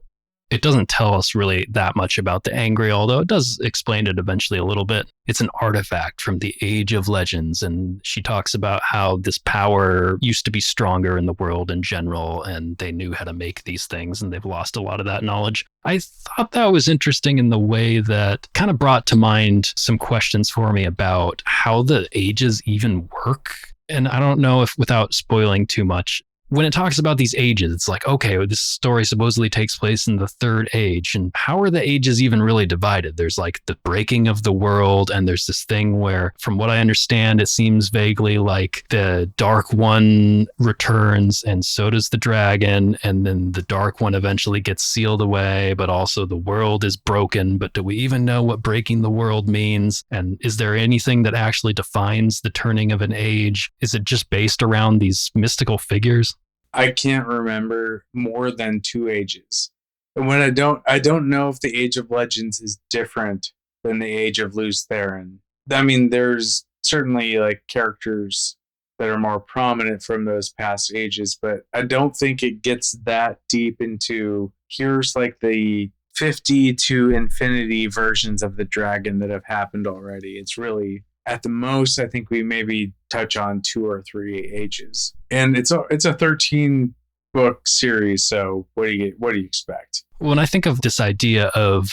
Speaker 1: It doesn't tell us really that much about the Angry, although it does explain it eventually a little bit. It's an artifact from the Age of Legends, and she talks about how this power used to be stronger in the world in general, and they knew how to make these things, and they've lost a lot of that knowledge. I thought that was interesting in the way that kind of brought to mind some questions for me about how the ages even work. And I don't know if, without spoiling too much, when it talks about these ages, it's like, okay, well, this story supposedly takes place in the third age. And how are the ages even really divided? There's like the breaking of the world, and there's this thing where, from what I understand, it seems vaguely like the Dark One returns, and so does the dragon. And then the Dark One eventually gets sealed away, but also the world is broken. But do we even know what breaking the world means? And is there anything that actually defines the turning of an age? Is it just based around these mystical figures?
Speaker 4: I can't remember more than 2 ages. And when I don't know if the Age of Legends is different than the Age of Luz Theron. I mean, there's certainly like characters that are more prominent from those past ages, but I don't think it gets that deep into here's like the 50 to infinity versions of the dragon that have happened already. It's really, at the most, I think we maybe touch on 2 or 3 ages. And it's a 13 book series, so what do you expect?
Speaker 1: When I think of this idea of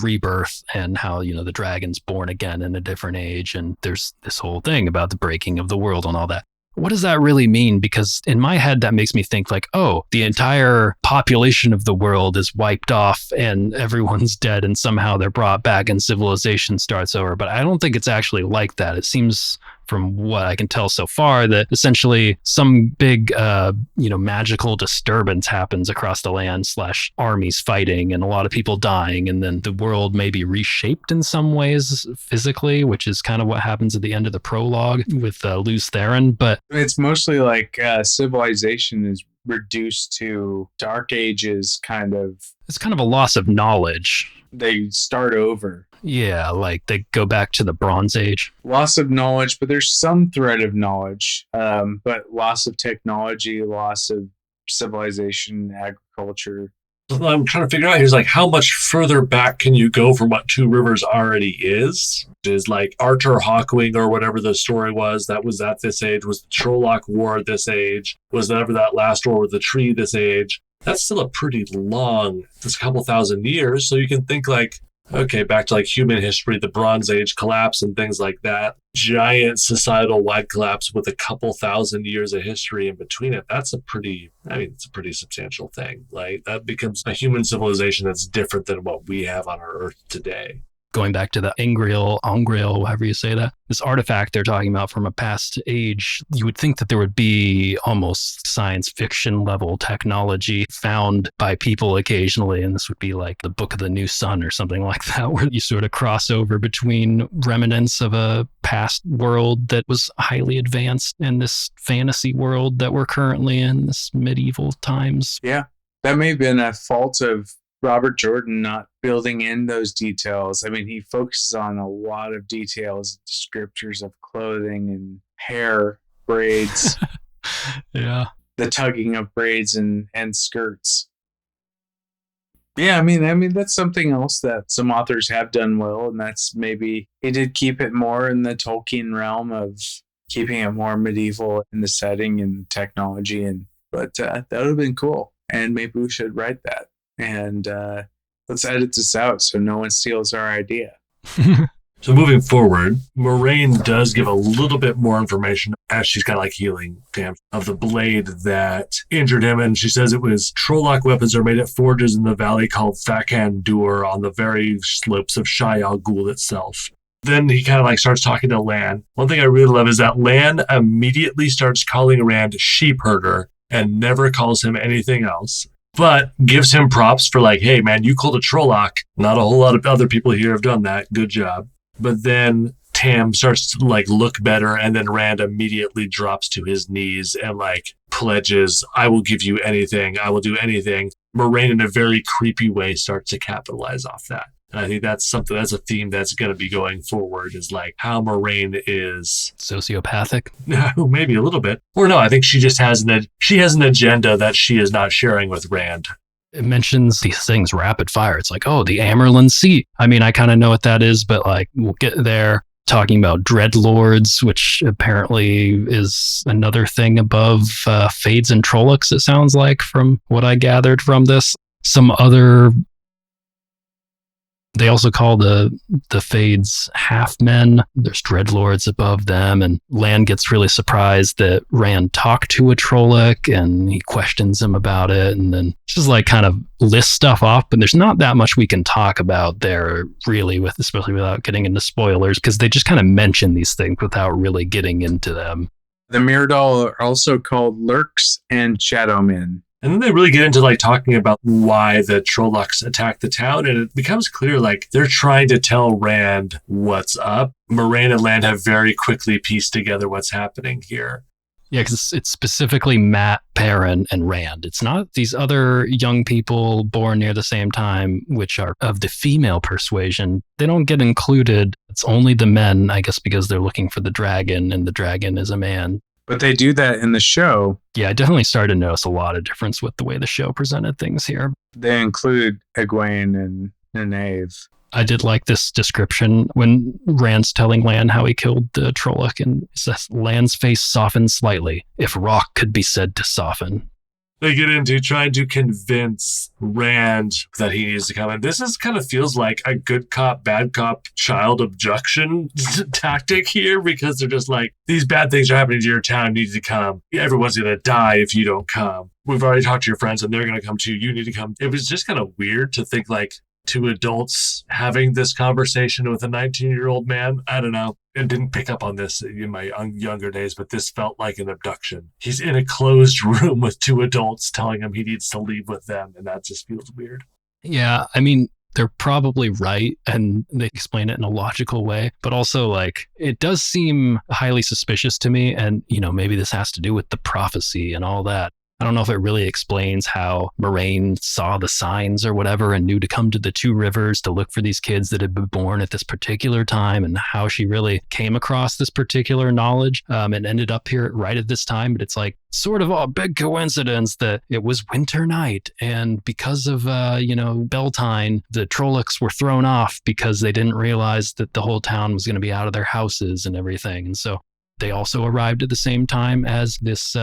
Speaker 1: rebirth and how, the dragon's born again in a different age, and there's this whole thing about the breaking of the world and all that, what does that really mean? Because in my head, that makes me think like, oh, the entire population of the world is wiped off and everyone's dead, and somehow they're brought back and civilization starts over. But I don't think it's actually like that. It seems, from what I can tell so far, that essentially some big, magical disturbance happens across the land / armies fighting and a lot of people dying. And then the world may be reshaped in some ways physically, which is kind of what happens at the end of the prologue with Luz Theron. But
Speaker 4: it's mostly like civilization is reduced to dark ages, kind of.
Speaker 1: It's kind of a loss of knowledge.
Speaker 4: They start over.
Speaker 1: Yeah, like they go back to the Bronze Age.
Speaker 4: Loss of knowledge, but there's some thread of knowledge. But loss of technology, loss of civilization, agriculture.
Speaker 2: What I'm trying to figure out here is like, how much further back can you go from what Two Rivers already is? Is like Arthur Hawkwing or whatever the story was that was at this age? Was the Trolloc War at this age? Was ever that last war with the tree this age? That's still a pretty long, it's a couple thousand years. So you can think like, okay, back to like human history, the Bronze Age collapse and things like that. Giant societal wide collapse with a couple thousand years of history in between it. It's a pretty substantial thing. Like that becomes a human civilization that's different than what we have on our Earth today.
Speaker 1: Going back to the Angreal, however you say that, this artifact they're talking about from a past age, you would think that there would be almost science fiction level technology found by people occasionally. And this would be like the Book of the New Sun or something like that, where you sort of cross over between remnants of a past world that was highly advanced and this fantasy world that we're currently in, this medieval times.
Speaker 4: Yeah, that may have been a fault of Robert Jordan not building in those details. I mean, he focuses on a lot of details, descriptors of clothing and hair, braids.
Speaker 1: Yeah.
Speaker 4: The tugging of braids and skirts. Yeah, I mean that's something else that some authors have done well, and that's maybe he did keep it more in the Tolkien realm of keeping it more medieval in the setting and the technology, but that would have been cool. And maybe we should write that. And let's edit this out so no one steals our idea.
Speaker 2: So moving forward, Moraine does give a little bit more information as she's kind of like healing Tam of the blade that injured him. And she says it was Trolloc weapons are made at forges in the valley called Thakan Dur on the very slopes of Shai Al Ghul itself. Then he kind of like starts talking to Lan. One thing I really love is that Lan immediately starts calling Rand sheep herder and never calls him anything else. But gives him props for like, hey, man, you called a Trolloc. Not a whole lot of other people here have done that. Good job. But then Tam starts to like look better, and then Rand immediately drops to his knees and like pledges, I will give you anything. I will do anything. Moraine, in a very creepy way, starts to capitalize off that. And I think that's a theme that's going to be going forward, is like how Moraine is
Speaker 1: sociopathic.
Speaker 2: Maybe a little bit. Or no, I think she just has an agenda that she is not sharing with Rand.
Speaker 1: It mentions these things rapid fire. It's like, oh, the Amerlin seat. I mean, I kind of know what that is, but like we'll get there. Talking about dreadlords, which apparently is another thing above Fades and Trollocs, it sounds like, from what I gathered from this. Some other They also call the Fades half men. There's dreadlords above them, and Lan gets really surprised that Rand talked to a Trolloc, and he questions him about it, and then just like kind of lists stuff off. But there's not that much we can talk about there, really, especially without getting into spoilers, because they just kind of mention these things without really getting into them.
Speaker 4: The Myrdal are also called Lurks and Shadowmen.
Speaker 2: And then they really get into like talking about why the Trollocs attacked the town. And it becomes clear like they're trying to tell Rand what's up. Moiraine and Lan have very quickly pieced together what's happening here.
Speaker 1: Yeah, because it's specifically Mat, Perrin, and Rand. It's not these other young people born near the same time, which are of the female persuasion. They don't get included. It's only the men, I guess, because they're looking for the dragon, and the dragon is a man.
Speaker 4: But they do that in the show.
Speaker 1: Yeah, I definitely started to notice a lot of difference with the way the show presented things here.
Speaker 4: They include Egwene and Nynaeve.
Speaker 1: I did like this description when Rand's telling Lan how he killed the Trolloc, and it says, Lan's face softened slightly, if rock could be said to soften.
Speaker 2: They get into trying to convince Rand that he needs to come. And this kind of feels like a good cop, bad cop child abduction tactic here, because they're just like, these bad things are happening to your town, you need to come. Everyone's going to die if you don't come. We've already talked to your friends and they're going to come too. You need to come. It was just kind of weird to think like two adults having this conversation with a 19-year-old man. I don't know. I didn't pick up on this in my younger days, but this felt like an abduction. He's in a closed room with two adults telling him he needs to leave with them, and that just feels weird.
Speaker 1: Yeah, I mean, they're probably right, and they explain it in a logical way, but also, like, it does seem highly suspicious to me, and, you know, maybe this has to do with the prophecy and all that. I don't know if it really explains how Moiraine saw the signs or whatever and knew to come to the Two Rivers to look for these kids that had been born at this particular time, and how she really came across this particular knowledge and ended up here right at this time. But it's like sort of a big coincidence that it was winter night, and because of, Beltane, the Trollocs were thrown off because they didn't realize that the whole town was going to be out of their houses and everything. And so they also arrived at the same time as this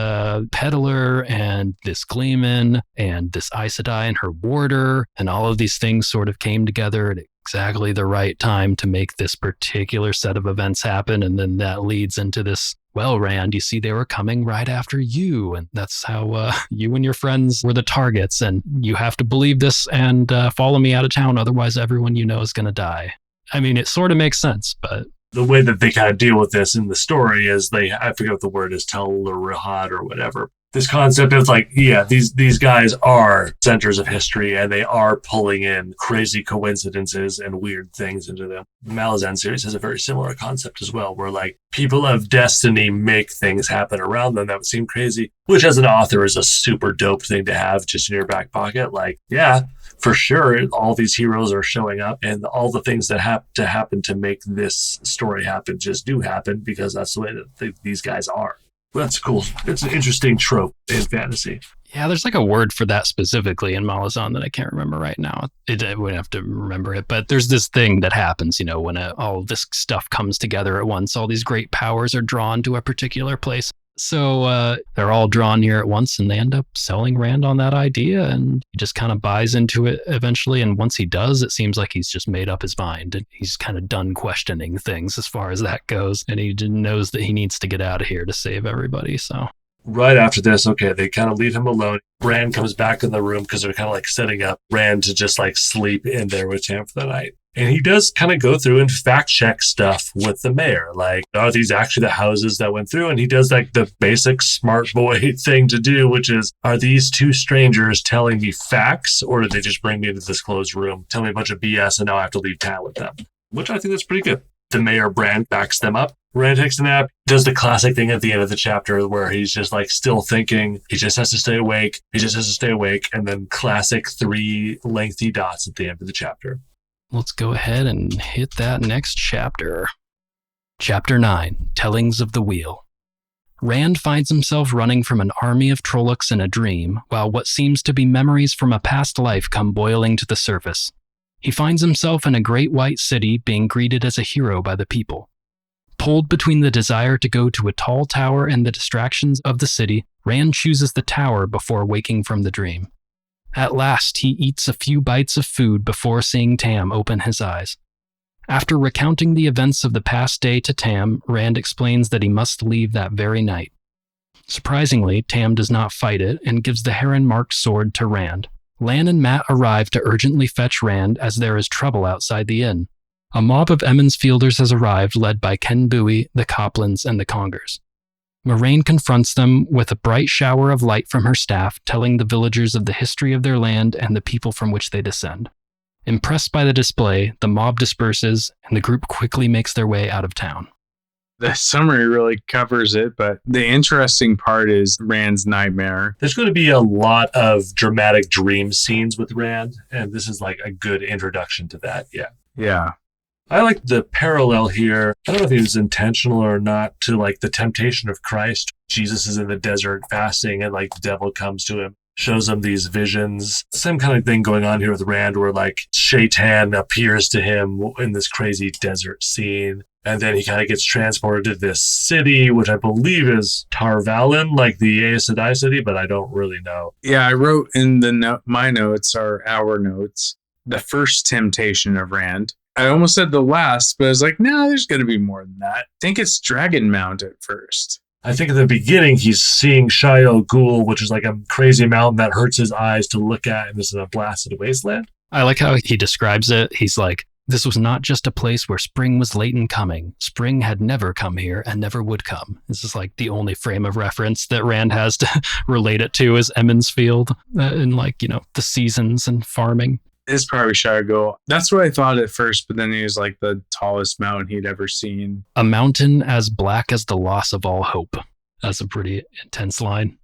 Speaker 1: peddler and this gleeman and this Aes Sedai and her warder, and all of these things sort of came together at exactly the right time to make this particular set of events happen. And then that leads into this, well, Rand, you see, they were coming right after you, and that's how you and your friends were the targets, and you have to believe this and follow me out of town, otherwise everyone you know is going to die. I mean, it sort of makes sense, but
Speaker 2: the way that they kind of deal with this in the story is I forget what the word is, Tel-Rihad or whatever. This concept of like, yeah, these guys are centers of history, and they are pulling in crazy coincidences and weird things into them. The Malazan series has a very similar concept as well, where like people of destiny make things happen around them that would seem crazy, which as an author is a super dope thing to have just in your back pocket. Like, yeah, for sure, all these heroes are showing up, and all the things that have to happen to make this story happen just do happen, because that's the way that these guys are. That's cool. It's an interesting trope in fantasy.
Speaker 1: yeah, there's like a word for that specifically in Malazan that I can't remember right now. I would have to remember it, but there's this thing that happens, you know, when all this stuff comes together at once. All these great powers are drawn to a particular place. So they're all drawn here at once, and they end up selling Rand on that idea, and he just kind of buys into it eventually. And once he does, it seems like he's just made up his mind, and he's kind of done questioning things as far as that goes. And he knows that he needs to get out of here to save everybody. So
Speaker 2: right after this, okay, they kind of leave him alone. Rand comes back in the room because they're kind of like setting up Rand to just like sleep in there with him for the night. And he does kind of go through and fact check stuff with the mayor. Like, are these actually the houses that went through? And he does like the basic smart boy thing to do, which is, are these two strangers telling me facts, or did they just bring me into this closed room, tell me a bunch of BS, and now I have to leave town with them? Which I think that's pretty good. The mayor, Bran, backs them up. Rand takes a nap, does the classic thing at the end of the chapter where he's just like still thinking. He just has to stay awake. And then classic 3 lengthy dots at the end of the chapter.
Speaker 1: let's go ahead and hit that next chapter. Chapter 9, Tellings of the Wheel. Rand finds himself running from an army of Trollocs in a dream, while what seems to be memories from a past life come boiling to the surface. He finds himself in a great white city being greeted as a hero by the people. Pulled between the desire to go to a tall tower and the distractions of the city, Rand chooses the tower before waking from the dream. At last, he eats a few bites of food before seeing Tam open his eyes. After recounting the events of the past day to Tam, Rand explains that he must leave that very night. Surprisingly, Tam does not fight it and gives the heron-marked sword to Rand. Lan and Mat arrive to urgently fetch Rand as there is trouble outside the inn. A mob of Emond's fielders has arrived, led by Cenn Buie, the Coplans, and the Congers. Moraine confronts them with a bright shower of light from her staff, telling the villagers of the history of their land and the people from which they descend. Impressed by the display, the mob disperses, and the group quickly makes their way out of town.
Speaker 4: The summary really covers it, but the interesting part is Rand's nightmare.
Speaker 2: There's going to be a lot of dramatic dream scenes with Rand, and this is like a good introduction to that.
Speaker 4: Yeah.
Speaker 2: I like the parallel here. I don't know if it was intentional or not, to like the temptation of Christ. Jesus is in the desert fasting, and like the devil comes to him, shows him these visions. Same kind of thing going on here with Rand, where like Shaitan appears to him in this crazy desert scene. And then he kind of gets transported to this city, which I believe is Tar Valon, like the Aes Sedai city, but I don't really know.
Speaker 4: Yeah, I wrote in the my notes, or our notes, the first temptation of Rand. I almost said the last, but I was like, no, there's going to be more than that. I think it's Dragon Mount at first.
Speaker 2: I think at the beginning, he's seeing Shio Ghul, which is like a crazy mountain that hurts his eyes to look at, and this is a blasted wasteland.
Speaker 1: I like how he describes it. He's like, this was not just a place where spring was late in coming. Spring had never come here and never would come. This is like the only frame of reference that Rand has to relate it to is Emond's Field and like, you know, the seasons and farming.
Speaker 4: It's probably Shire Ghul. That's what I thought at first, but then he was like the tallest mountain he'd ever seen.
Speaker 1: A mountain as black as the loss of all hope. That's a pretty intense line.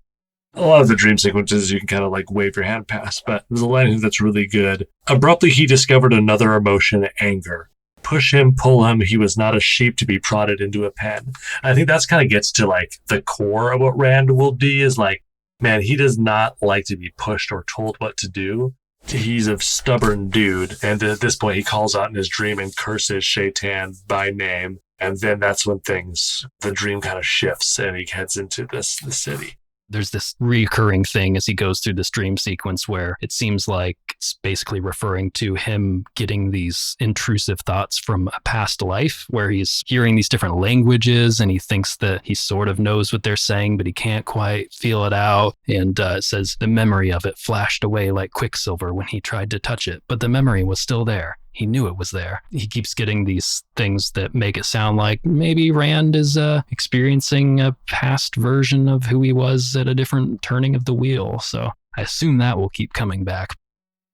Speaker 2: A lot of the dream sequences you can kind of like wave your hand past, but there's a line that's really good. Abruptly, he discovered another emotion, anger. Push him, pull him. He was not a sheep to be prodded into a pen. I think that's kind of gets to like the core of what Rand will be is like, man, he does not like to be pushed or told what to do. He's a stubborn dude. And at this point, he calls out in his dream and curses Shaitan by name. And then that's when the dream kind of shifts and he heads into the city.
Speaker 1: There's this recurring thing as he goes through this dream sequence where it seems like it's basically referring to him getting these intrusive thoughts from a past life where he's hearing these different languages and he thinks that he sort of knows what they're saying, but he can't quite feel it out. And it says the memory of it flashed away like quicksilver when he tried to touch it, but the memory was still there. He knew it was there. He keeps getting these things that make it sound like maybe Rand is experiencing a past version of who he was at a different turning of the wheel. So I assume that will keep coming back.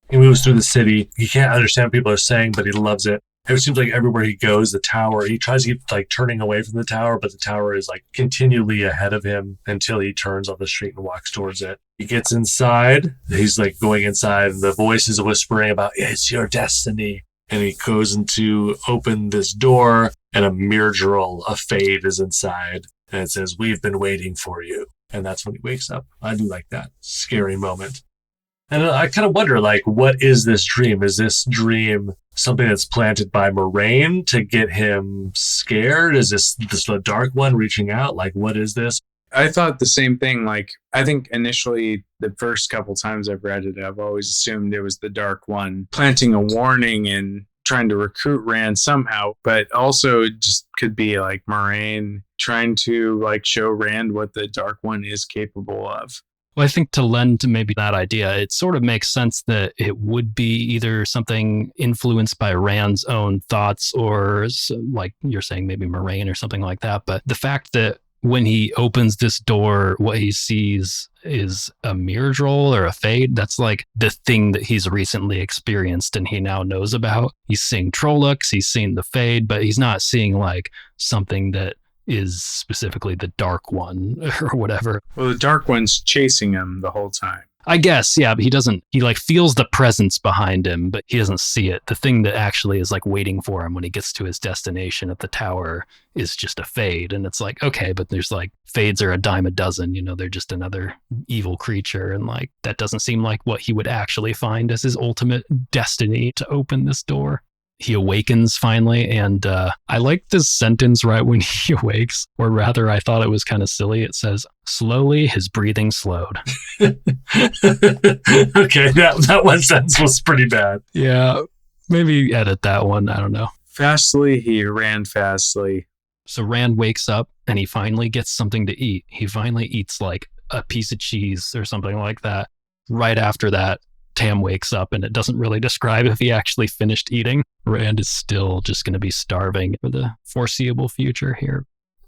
Speaker 2: He moves through the city. He can't understand what people are saying, but he loves it. It seems like everywhere he goes, the tower, he tries to keep like turning away from the tower, but the tower is like continually ahead of him until he turns on the street and walks towards it. He gets inside. He's like going inside and the voice is whispering about, it's your destiny. And he goes into open this door and a Myrddraal, a Fade, is inside. And it says, we've been waiting for you. And that's when he wakes up. I do like that scary moment. And I kind of wonder, like, what is this dream? Is this dream something that's planted by Moraine to get him scared? Is this the Dark One reaching out? Like, what is this?
Speaker 4: I thought the same thing. Like, I think initially the first couple times I've read it, I've always assumed it was the Dark One planting a warning and trying to recruit Rand somehow, but also it just could be like Moraine trying to like show Rand what the Dark One is capable of.
Speaker 1: Well, I think to lend to maybe that idea, it sort of makes sense that it would be either something influenced by Rand's own thoughts or like you're saying, maybe Moraine or something like that. But the fact that when he opens this door, what he sees is a Myrddraal or a Fade. That's like the thing that he's recently experienced and he now knows about. He's seeing Trollocs, he's seen the Fade, but he's not seeing like something that is specifically the Dark One or whatever.
Speaker 4: Well, the Dark One's chasing him the whole time.
Speaker 1: I guess, yeah, but he like feels the presence behind him, but he doesn't see it. The thing that actually is like waiting for him when he gets to his destination at the tower is just a Fade. And it's like, okay, but there's like Fades are a dime a dozen, you know, they're just another evil creature. And like, that doesn't seem like what he would actually find as his ultimate destiny to open this door. he awakens finally, and I like this sentence right when he awakes, or rather I thought it was kind of silly. It says, slowly his breathing slowed.
Speaker 2: Okay, that one sentence was pretty bad.
Speaker 1: Yeah, maybe edit that one. I don't know.
Speaker 4: Fastly, he ran fastly.
Speaker 1: So Rand wakes up and he finally gets something to eat. He finally eats like a piece of cheese or something like that. Right after that, Tam wakes up, and it doesn't really describe if he actually finished eating. Rand is still just going to be starving for the foreseeable future here.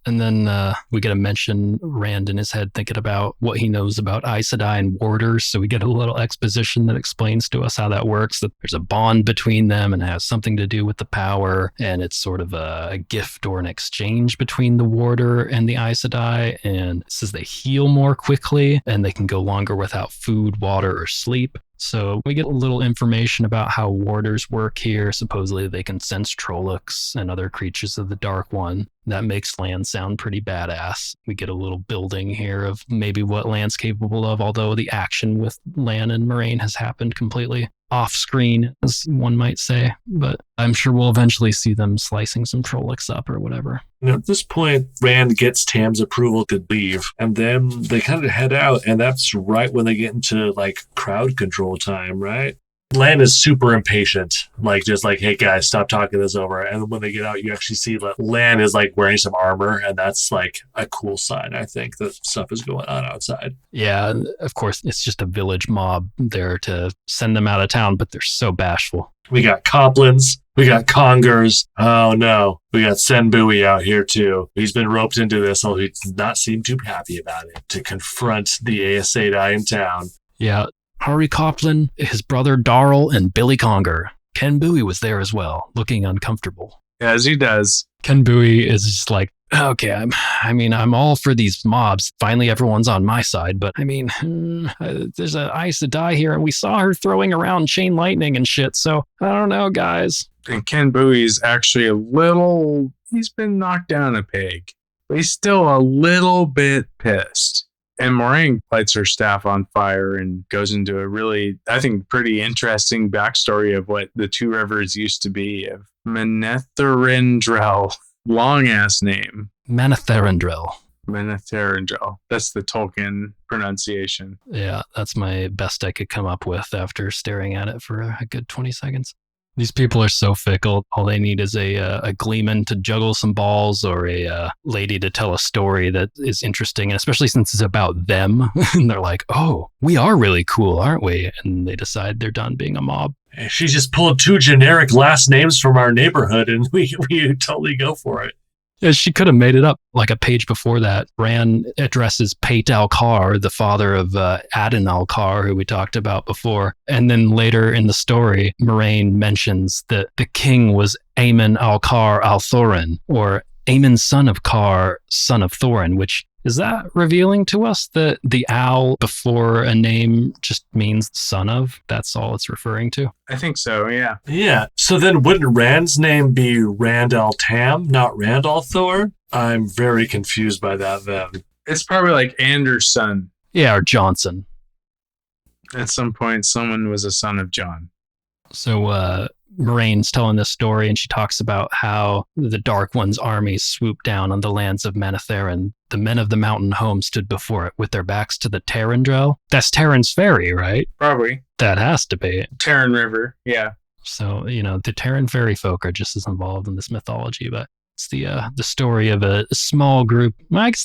Speaker 1: And then we get a mention, Rand in his head thinking about what he knows about Aes Sedai and warders. So we get a little exposition that explains to us how that works, that there's a bond between them and it has something to do with the power. And it's sort of a gift or an exchange between the warder and the Aes Sedai. And it says they heal more quickly and they can go longer without food, water, or sleep. So we get a little information about how warders work here. Supposedly they can sense Trollocs and other creatures of the Dark One. That makes Lan sound pretty badass. We get a little building here of maybe what Lan's capable of, although the action with Lan and Moraine has happened completely off screen, as one might say. But I'm sure we'll eventually see them slicing some Trollocs up or whatever.
Speaker 2: At this point, Rand gets Tam's approval to leave, and then they kind of head out, and that's right when they get into like crowd control time, right? Lan is super impatient, just like, hey guys, stop talking this over. And when they get out, you actually see that Lan is like wearing some armor, and that's like a cool sign, I think, that stuff is going on outside.
Speaker 1: Yeah, of course, it's just a village mob there to send them out of town, but they're so bashful.
Speaker 2: We got Coplins, we got Congers. Oh no, we got Cenn Buie out here too. He's been roped into this, although he does not seem too happy about it, to confront the Aes Sedai in town.
Speaker 1: Yeah. Hari Coplin, his brother Darl, and Billy Conger. Cenn Buie was there as well, looking uncomfortable.
Speaker 4: As he does.
Speaker 1: Cenn Buie is just like, okay, I'm all for these mobs. Finally, everyone's on my side, but there's an Aes Sedai here, and we saw her throwing around chain lightning and shit, so I don't know, guys.
Speaker 4: And Cenn Buie's actually he's been knocked down a peg, but he's still a little bit pissed. And Moraine lights her staff on fire and goes into a really, I think, pretty interesting backstory of what the Two Rivers used to be of Manetheren-Drell. Long-ass name.
Speaker 1: Manetheren-Drell.
Speaker 4: Manetheren-Drell. That's the Tolkien pronunciation.
Speaker 1: Yeah, that's my best I could come up with after staring at it for a good 20 seconds. These people are so fickle. All they need is a gleeman to juggle some balls or a lady to tell a story that is interesting, and especially since it's about them. And they're like, oh, we are really cool, aren't we? And they decide they're done being a mob.
Speaker 2: She just pulled two generic last names from our neighborhood, and we totally go for it.
Speaker 1: Yeah, she could have made it up. Like a page before that, Bran addresses Pate Alcar, the father of Adin Alcar, who we talked about before. And then later in the story, Moraine mentions that the king was Aemon Alcar Althorin, or Aemon son of Car, son of Thorin, which is that revealing to us that the owl before a name just means son of? That's all it's referring to?
Speaker 4: I think so, yeah.
Speaker 2: Yeah. So then wouldn't Rand's name be Randall Tam, not Randall Thor? I'm very confused by that then.
Speaker 4: It's probably like Anderson.
Speaker 1: Yeah, or Johnson.
Speaker 4: At some point, someone was a son of John.
Speaker 1: So Moraine's telling this story, and she talks about how the Dark One's armies swooped down on the lands of Manetheren. The men of the mountain home stood before it with their backs to the Tarendrel. That's Terran's Ferry, right?
Speaker 4: Probably.
Speaker 1: That has to be.
Speaker 4: Terran River, yeah.
Speaker 1: So, the Terran Ferry folk are just as involved in this mythology, but it's the story of a small group. Well, I guess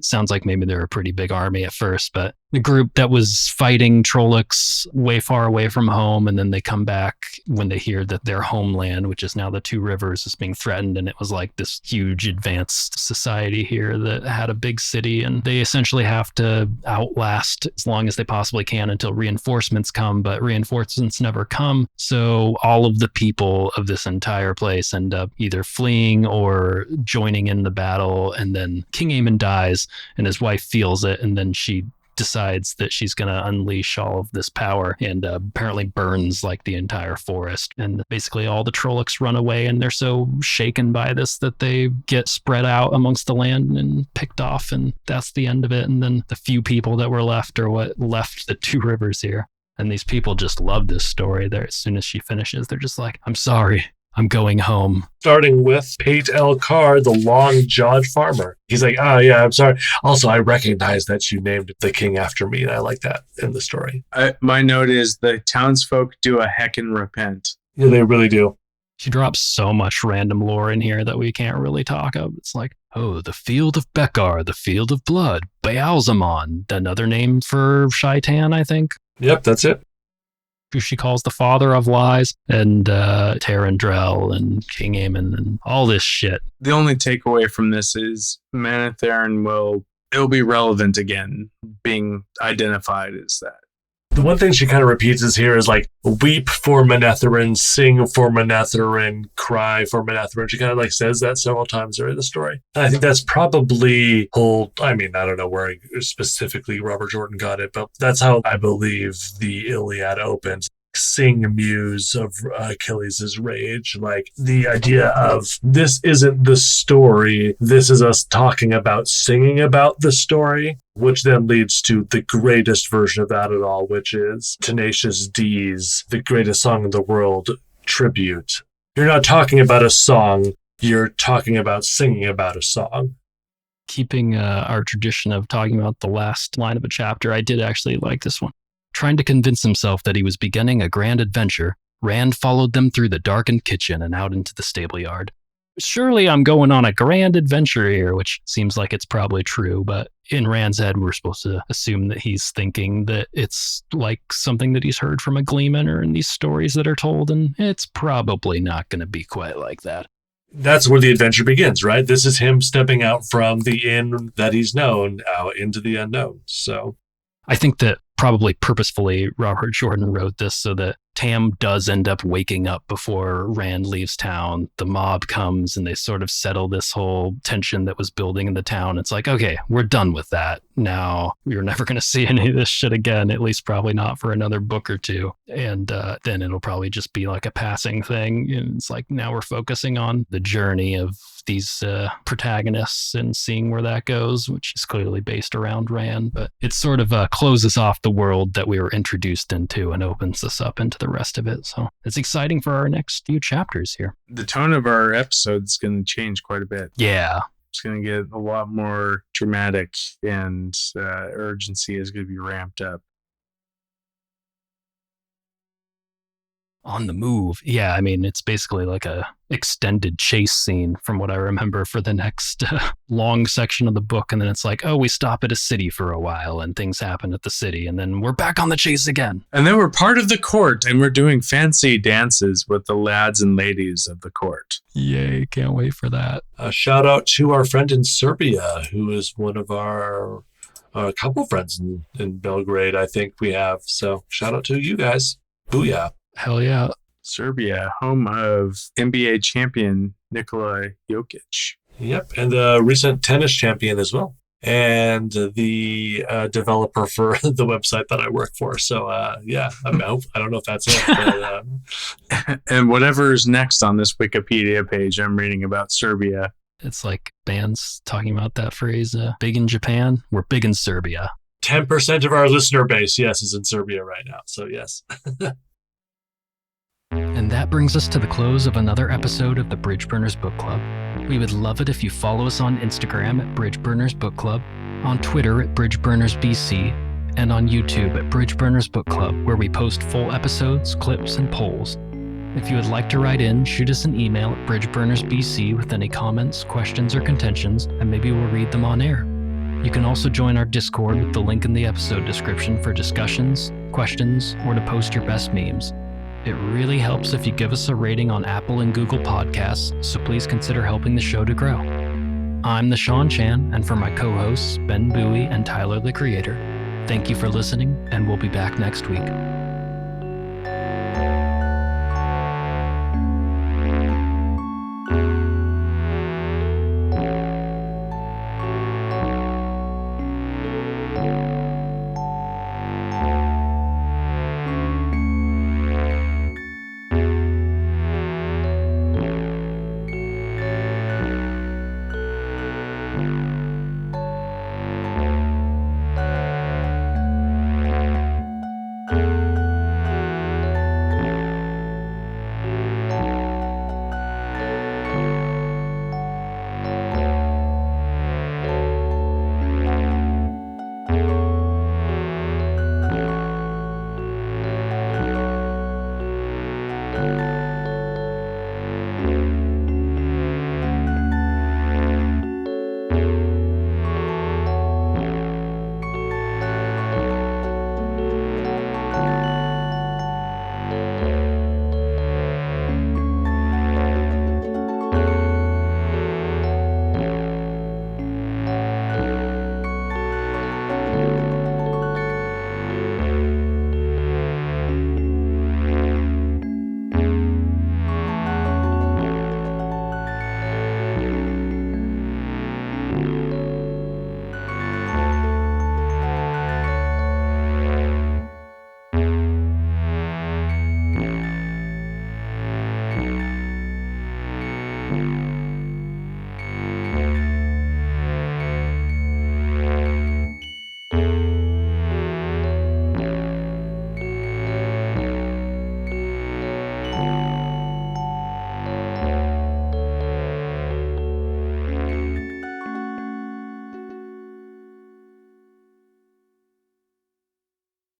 Speaker 1: sounds like maybe they're a pretty big army at first, but the group that was fighting Trollocs way far away from home, and then they come back when they hear that their homeland, which is now the Two Rivers, is being threatened, and it was like this huge advanced society here that had a big city, and they essentially have to outlast as long as they possibly can until reinforcements come, but reinforcements never come, so all of the people of this entire place end up either fleeing or joining in the battle, and then King Emond dies, and his wife feels it, and then she decides that she's going to unleash all of this power and apparently burns like the entire forest. And basically all the Trollocs run away, and they're so shaken by this that they get spread out amongst the land and picked off, and that's the end of it. And then the few people that were left are what left the Two Rivers here. And these people just love this story. As soon as she finishes, they're just like, I'm sorry. I'm going home.
Speaker 2: Starting with Pate L. Carr, the long-jawed farmer. He's like, oh, yeah, I'm sorry. Also, I recognize that you named the king after me, and I like that in the story.
Speaker 4: My note is the townsfolk do a heckin' repent.
Speaker 2: Yeah, they really do.
Speaker 1: She drops so much random lore in here that we can't really talk of. It's like, oh, the field of Bekar, the field of blood, Baalzamon, another name for Shaitan, I think.
Speaker 2: Yep, that's it.
Speaker 1: Who she calls the father of lies, and Tarandrel and King Emond and all this shit.
Speaker 4: The only takeaway from this is Manetheren it'll be relevant again, being identified as that.
Speaker 2: The one thing she kind of repeats is here is like, weep for Manetheren, sing for Manetheren, cry for Manetheren. She kind of like says that several times during the story. And I think that's probably I don't know where specifically Robert Jordan got it, but that's how I believe the Iliad opens. Sing muse of Achilles' rage. Like the idea of this isn't the story, this is us talking about singing about the story, which then leads to the greatest version of that at all, which is Tenacious D's The Greatest Song in the World tribute. You're not talking about a song, you're talking about singing about a song.
Speaker 1: Keeping our tradition of talking about the last line of a chapter, I did actually like this one. Trying to convince himself that he was beginning a grand adventure, Rand followed them through the darkened kitchen and out into the stable yard. Surely I'm going on a grand adventure here, which seems like it's probably true, but in Rand's head, we're supposed to assume that he's thinking that it's like something that he's heard from a Gleeman or in these stories that are told, and it's probably not going to be quite like that.
Speaker 2: That's where the adventure begins, right? This is him stepping out from the inn that he's known out into the unknown, so...
Speaker 1: I think that probably purposefully Robert Jordan wrote this so that Tam does end up waking up before Rand leaves town. The mob comes and they sort of settle this whole tension that was building in the town. It's like, okay, we're done with that. Now we're never going to see any of this shit again, at least probably not for another book or two. And then it'll probably just be like a passing thing. And it's like now we're focusing on the journey of these protagonists and seeing where that goes, which is clearly based around Rand. But it sort of closes off the world that we were introduced into and opens us up into the rest of it. So it's exciting for our next few chapters here.
Speaker 4: The tone of our episode is going to change quite a bit.
Speaker 1: Yeah.
Speaker 4: It's going to get a lot more dramatic, and urgency is going to be ramped up.
Speaker 1: On the move. Yeah, I mean, it's basically like a extended chase scene from what I remember for the next long section of the book. And then it's like, oh, we stop at a city for a while and things happen at the city. And then we're back on the chase again.
Speaker 4: And then we're part of the court and we're doing fancy dances with the lads and ladies of the court.
Speaker 1: Yay, can't wait for that.
Speaker 2: A shout out to our friend in Serbia, who is one of our couple friends in Belgrade, I think we have. So shout out to you guys. Booyah.
Speaker 1: Hell yeah.
Speaker 4: Serbia, home of NBA champion Nikola Jokic.
Speaker 2: Yep, and the recent tennis champion as well. And the developer for the website that I work for. So, yeah, I don't know if that's it. But,
Speaker 4: and whatever's next on this Wikipedia page, I'm reading about Serbia.
Speaker 1: It's like bands talking about that phrase, big in Japan, we're big in Serbia.
Speaker 2: 10% of our listener base, yes, is in Serbia right now. So, yes.
Speaker 1: And that brings us to the close of another episode of the Bridge Burners Book Club. We would love it if you follow us on Instagram at Bridge Burners Book Club, on Twitter at Bridge Burners BC, and on YouTube at Bridge Burners Book Club, where we post full episodes, clips, and polls. If you would like to write in, shoot us an email at bridgeburnersbc with any comments, questions, or contentions, and maybe we'll read them on air. You can also join our Discord with the link in the episode description for discussions, questions, or to post your best memes. It really helps if you give us a rating on Apple and Google Podcasts, so please consider helping the show to grow. I'm the Sean Chan, and for my co-hosts, Cenn Buie and Tyler the Creator, thank you for listening, and we'll be back next week.